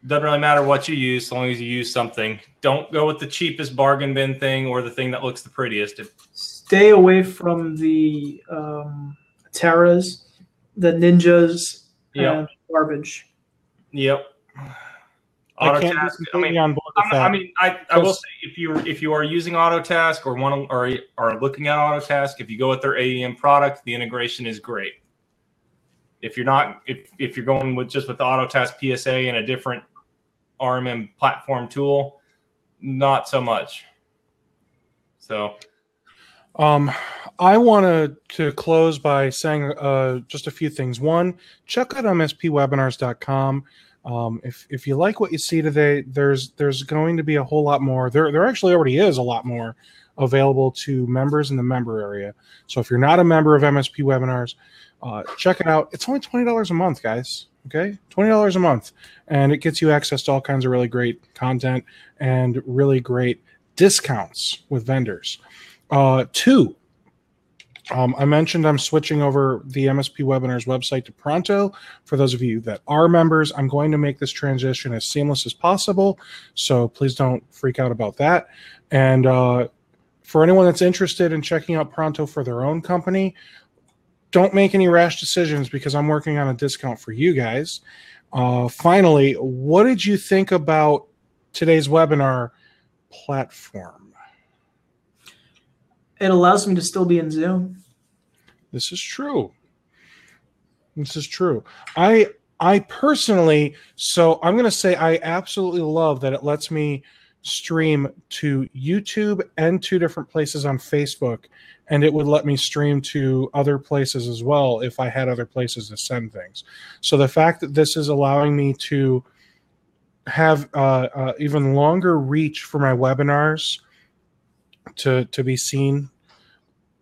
Doesn't really matter what you use, as long as you use something. Don't go with the cheapest bargain bin thing or the thing that looks the prettiest. Stay away from the Terras, the Ninjas, and garbage. Yep. Autotask. I will say if you are using Autotask or are looking at Autotask, if you go with their AEM product, the integration is great. If you're not, if you're going with Autotask PSA and a different RMM platform tool, not so much. So, I want to close by saying just a few things. One, check out mspwebinars.com. If you like what you see today, there's going to be a whole lot more. There actually already is a lot more available to members in the member area. So if you're not a member of MSP Webinars, check it out. It's only $20 a month, guys. Okay, $20 a month, and it gets you access to all kinds of really great content and really great discounts with vendors. Two, I mentioned I'm switching over the MSP Webinars website to Pronto. For those of you that are members, I'm going to make this transition as seamless as possible, so please don't freak out about that. And for anyone that's interested in checking out Pronto for their own company, don't make any rash decisions because I'm working on a discount for you guys. Finally, what did you think about today's webinar platform? It allows me to still be in Zoom. This is true. This is true. I I personally, so I'm going to say I absolutely love that it lets me stream to YouTube and 2 different places on Facebook, and it would let me stream to other places as well if I had other places to send things. So the fact that this is allowing me to have even longer reach for my webinars to be seen,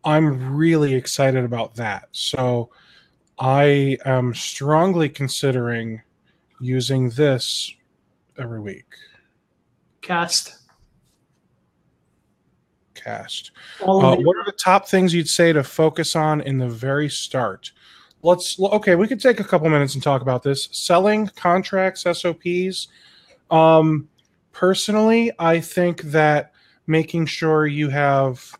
I'm really excited about that. So I am strongly considering using this every week. Cast. What are the top things you'd say to focus on in the very start? Okay, we could take a couple minutes and talk about this. Selling, contracts, SOPs. Personally, I think that making sure you have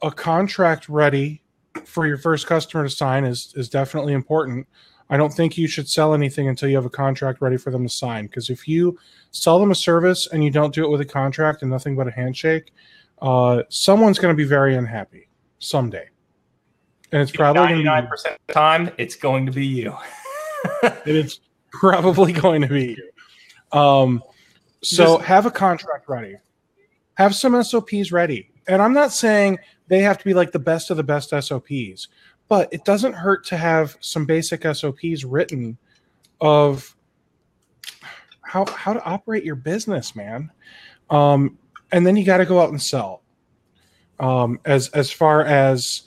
a contract ready for your first customer to sign is definitely important. I don't think you should sell anything until you have a contract ready for them to sign, because if you sell them a service and you don't do it with a contract and nothing but a handshake, someone's going to be very unhappy someday. And it's probably 99% of the time, it's going to be you. It's probably going to be you. So have a contract ready. Have some SOPs ready. And I'm not saying they have to be like the best of the best SOPs, but it doesn't hurt to have some basic SOPs written of how to operate your business, man. And then you got to go out and sell. As far as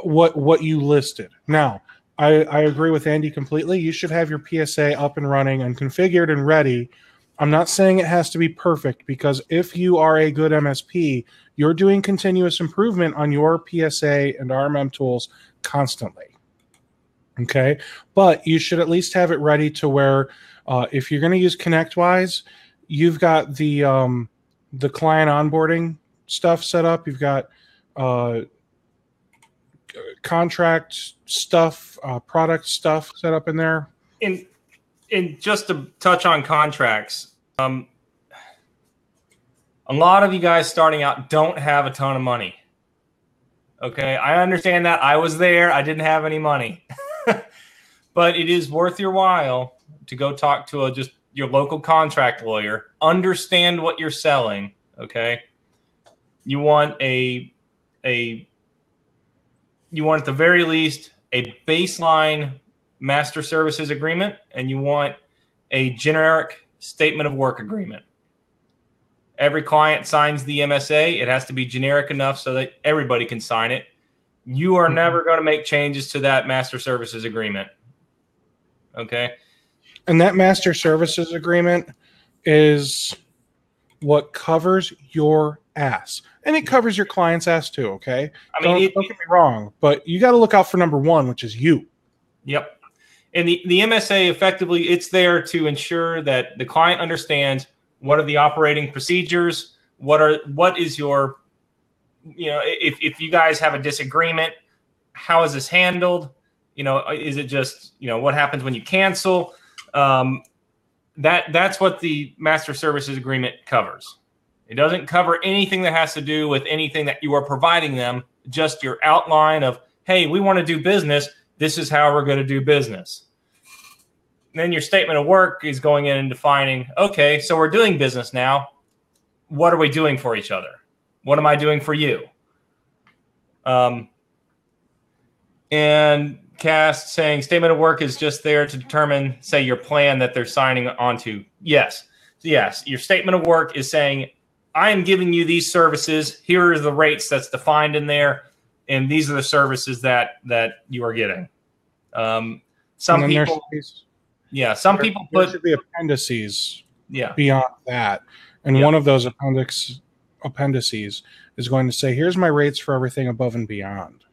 what you listed. Now, I agree with Andy completely. You should have your PSA up and running and configured and ready. I'm not saying it has to be perfect, because if you are a good MSP, you're doing continuous improvement on your PSA and RMM tools constantly. Okay? But you should at least have it ready to where if you're going to use ConnectWise, you've got the client onboarding stuff set up. You've got contract stuff, product stuff set up in there. And just to touch on contracts, a lot of you guys starting out don't have a ton of money. Okay, I understand that. I was there. I didn't have any money. But it is worth your while to go talk to just your local contract lawyer, understand what you're selling, okay? You want at the very least a baseline master services agreement, and you want a generic statement of work agreement. Every client signs the MSA. It has to be generic enough so that everybody can sign it. You are never going to make changes to that master services agreement. Okay? And that master services agreement is what covers your ass. And it covers your client's ass too, okay? Don't get me wrong, but you got to look out for number one, which is you. Yep. And the MSA, effectively, it's there to ensure that the client understands what are the operating procedures, what is your, if you guys have a disagreement, how is this handled? Is it just, what happens when you cancel? That's what the master services agreement covers. It doesn't cover anything that has to do with anything that you are providing them, just your outline of, hey, we want to do business. This is how we're going to do business. And then your statement of work is going in and defining, okay, so we're doing business now. What are we doing for each other? What am I doing for you? And Cast saying statement of work is just there to determine, say, your plan that they're signing onto. Yes. Your statement of work is saying, I am giving you these services. Here are the rates that's defined in there. And these are the services that you are getting. Some people put should be appendices beyond that. And one of those appendices is going to say, here's my rates for everything above and beyond.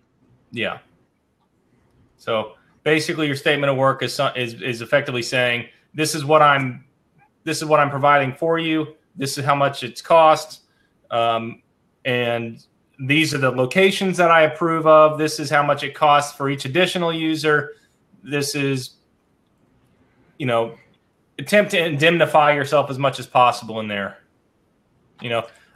Yeah. So basically your statement of work is effectively saying, this is what I'm providing for you. This is how much it's cost. And these are the locations that I approve of. This is how much it costs for each additional user. This is, attempt to indemnify yourself as much as possible in there.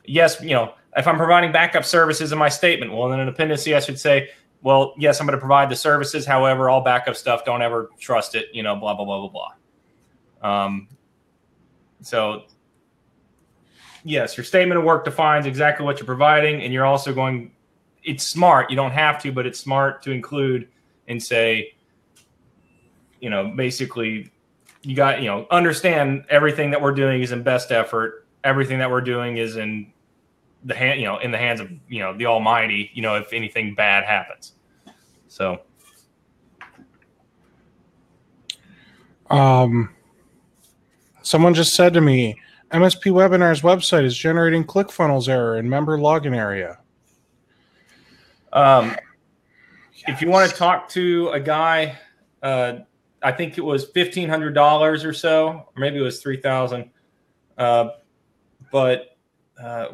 Yes, if I'm providing backup services in my statement, well, in an appendice, I should say, well, yes, I'm going to provide the services. However, all backup stuff, don't ever trust it, blah, blah, blah, blah, blah. So yes, your statement of work defines exactly what you're providing. And you're also it's smart. You don't have to, but it's smart to include and say, basically you got, understand everything that we're doing is in best effort. Everything that we're doing is in the hands of, the Almighty, if anything bad happens. So, someone just said to me, MSP Webinar's website is generating ClickFunnels error in member login area. If you want to talk to a guy, I think it was $1,500 or so, or maybe it was $3,000. But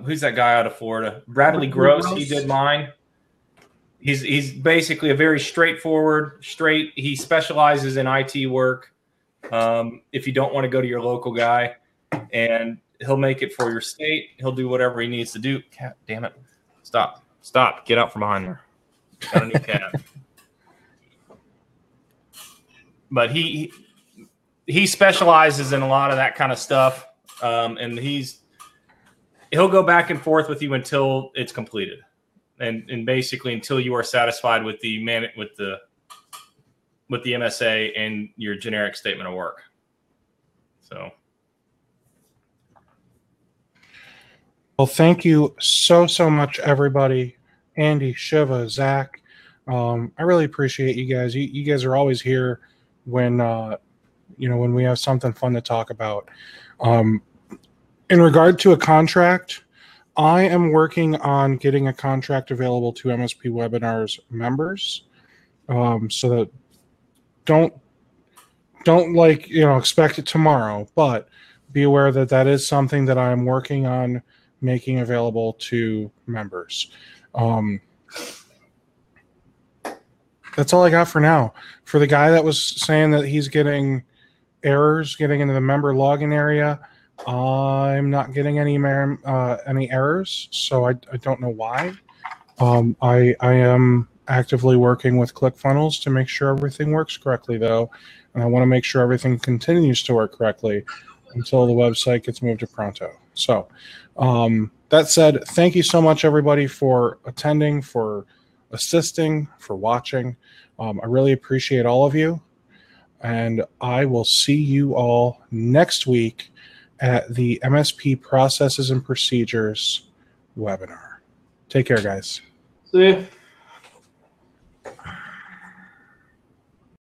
who's that guy out of Florida? Bradley Gross. He did mine. He's basically a very straightforward, he specializes in IT work. If you don't want to go to your local guy, and he'll make it for your state. He'll do whatever he needs to do. Cat, damn it. Stop. Get out from behind there. Got a new cat. But he specializes in a lot of that kind of stuff. And he'll go back and forth with you until it's completed. And basically until you are satisfied with the MSA and your generic statement of work. So. Well, thank you so much, everybody. Andy, Shiva, Zach. I really appreciate you guys. You guys are always here when when we have something fun to talk about. In regard to a contract, I am working on getting a contract available to MSP Webinars members, so that don't expect it tomorrow, but be aware that that is something that I'm working on making available to members. That's all I got for now. For the guy that was saying that he's getting errors getting into the member login area, I'm not getting any errors, so I don't know why. I am actively working with ClickFunnels to make sure everything works correctly, though, and I want to make sure everything continues to work correctly until the website gets moved to Pronto. So that said, thank you so much, everybody, for attending, for assisting, for watching. I really appreciate all of you, and I will see you all next week at the MSP Processes and Procedures webinar. Take care, guys. See you.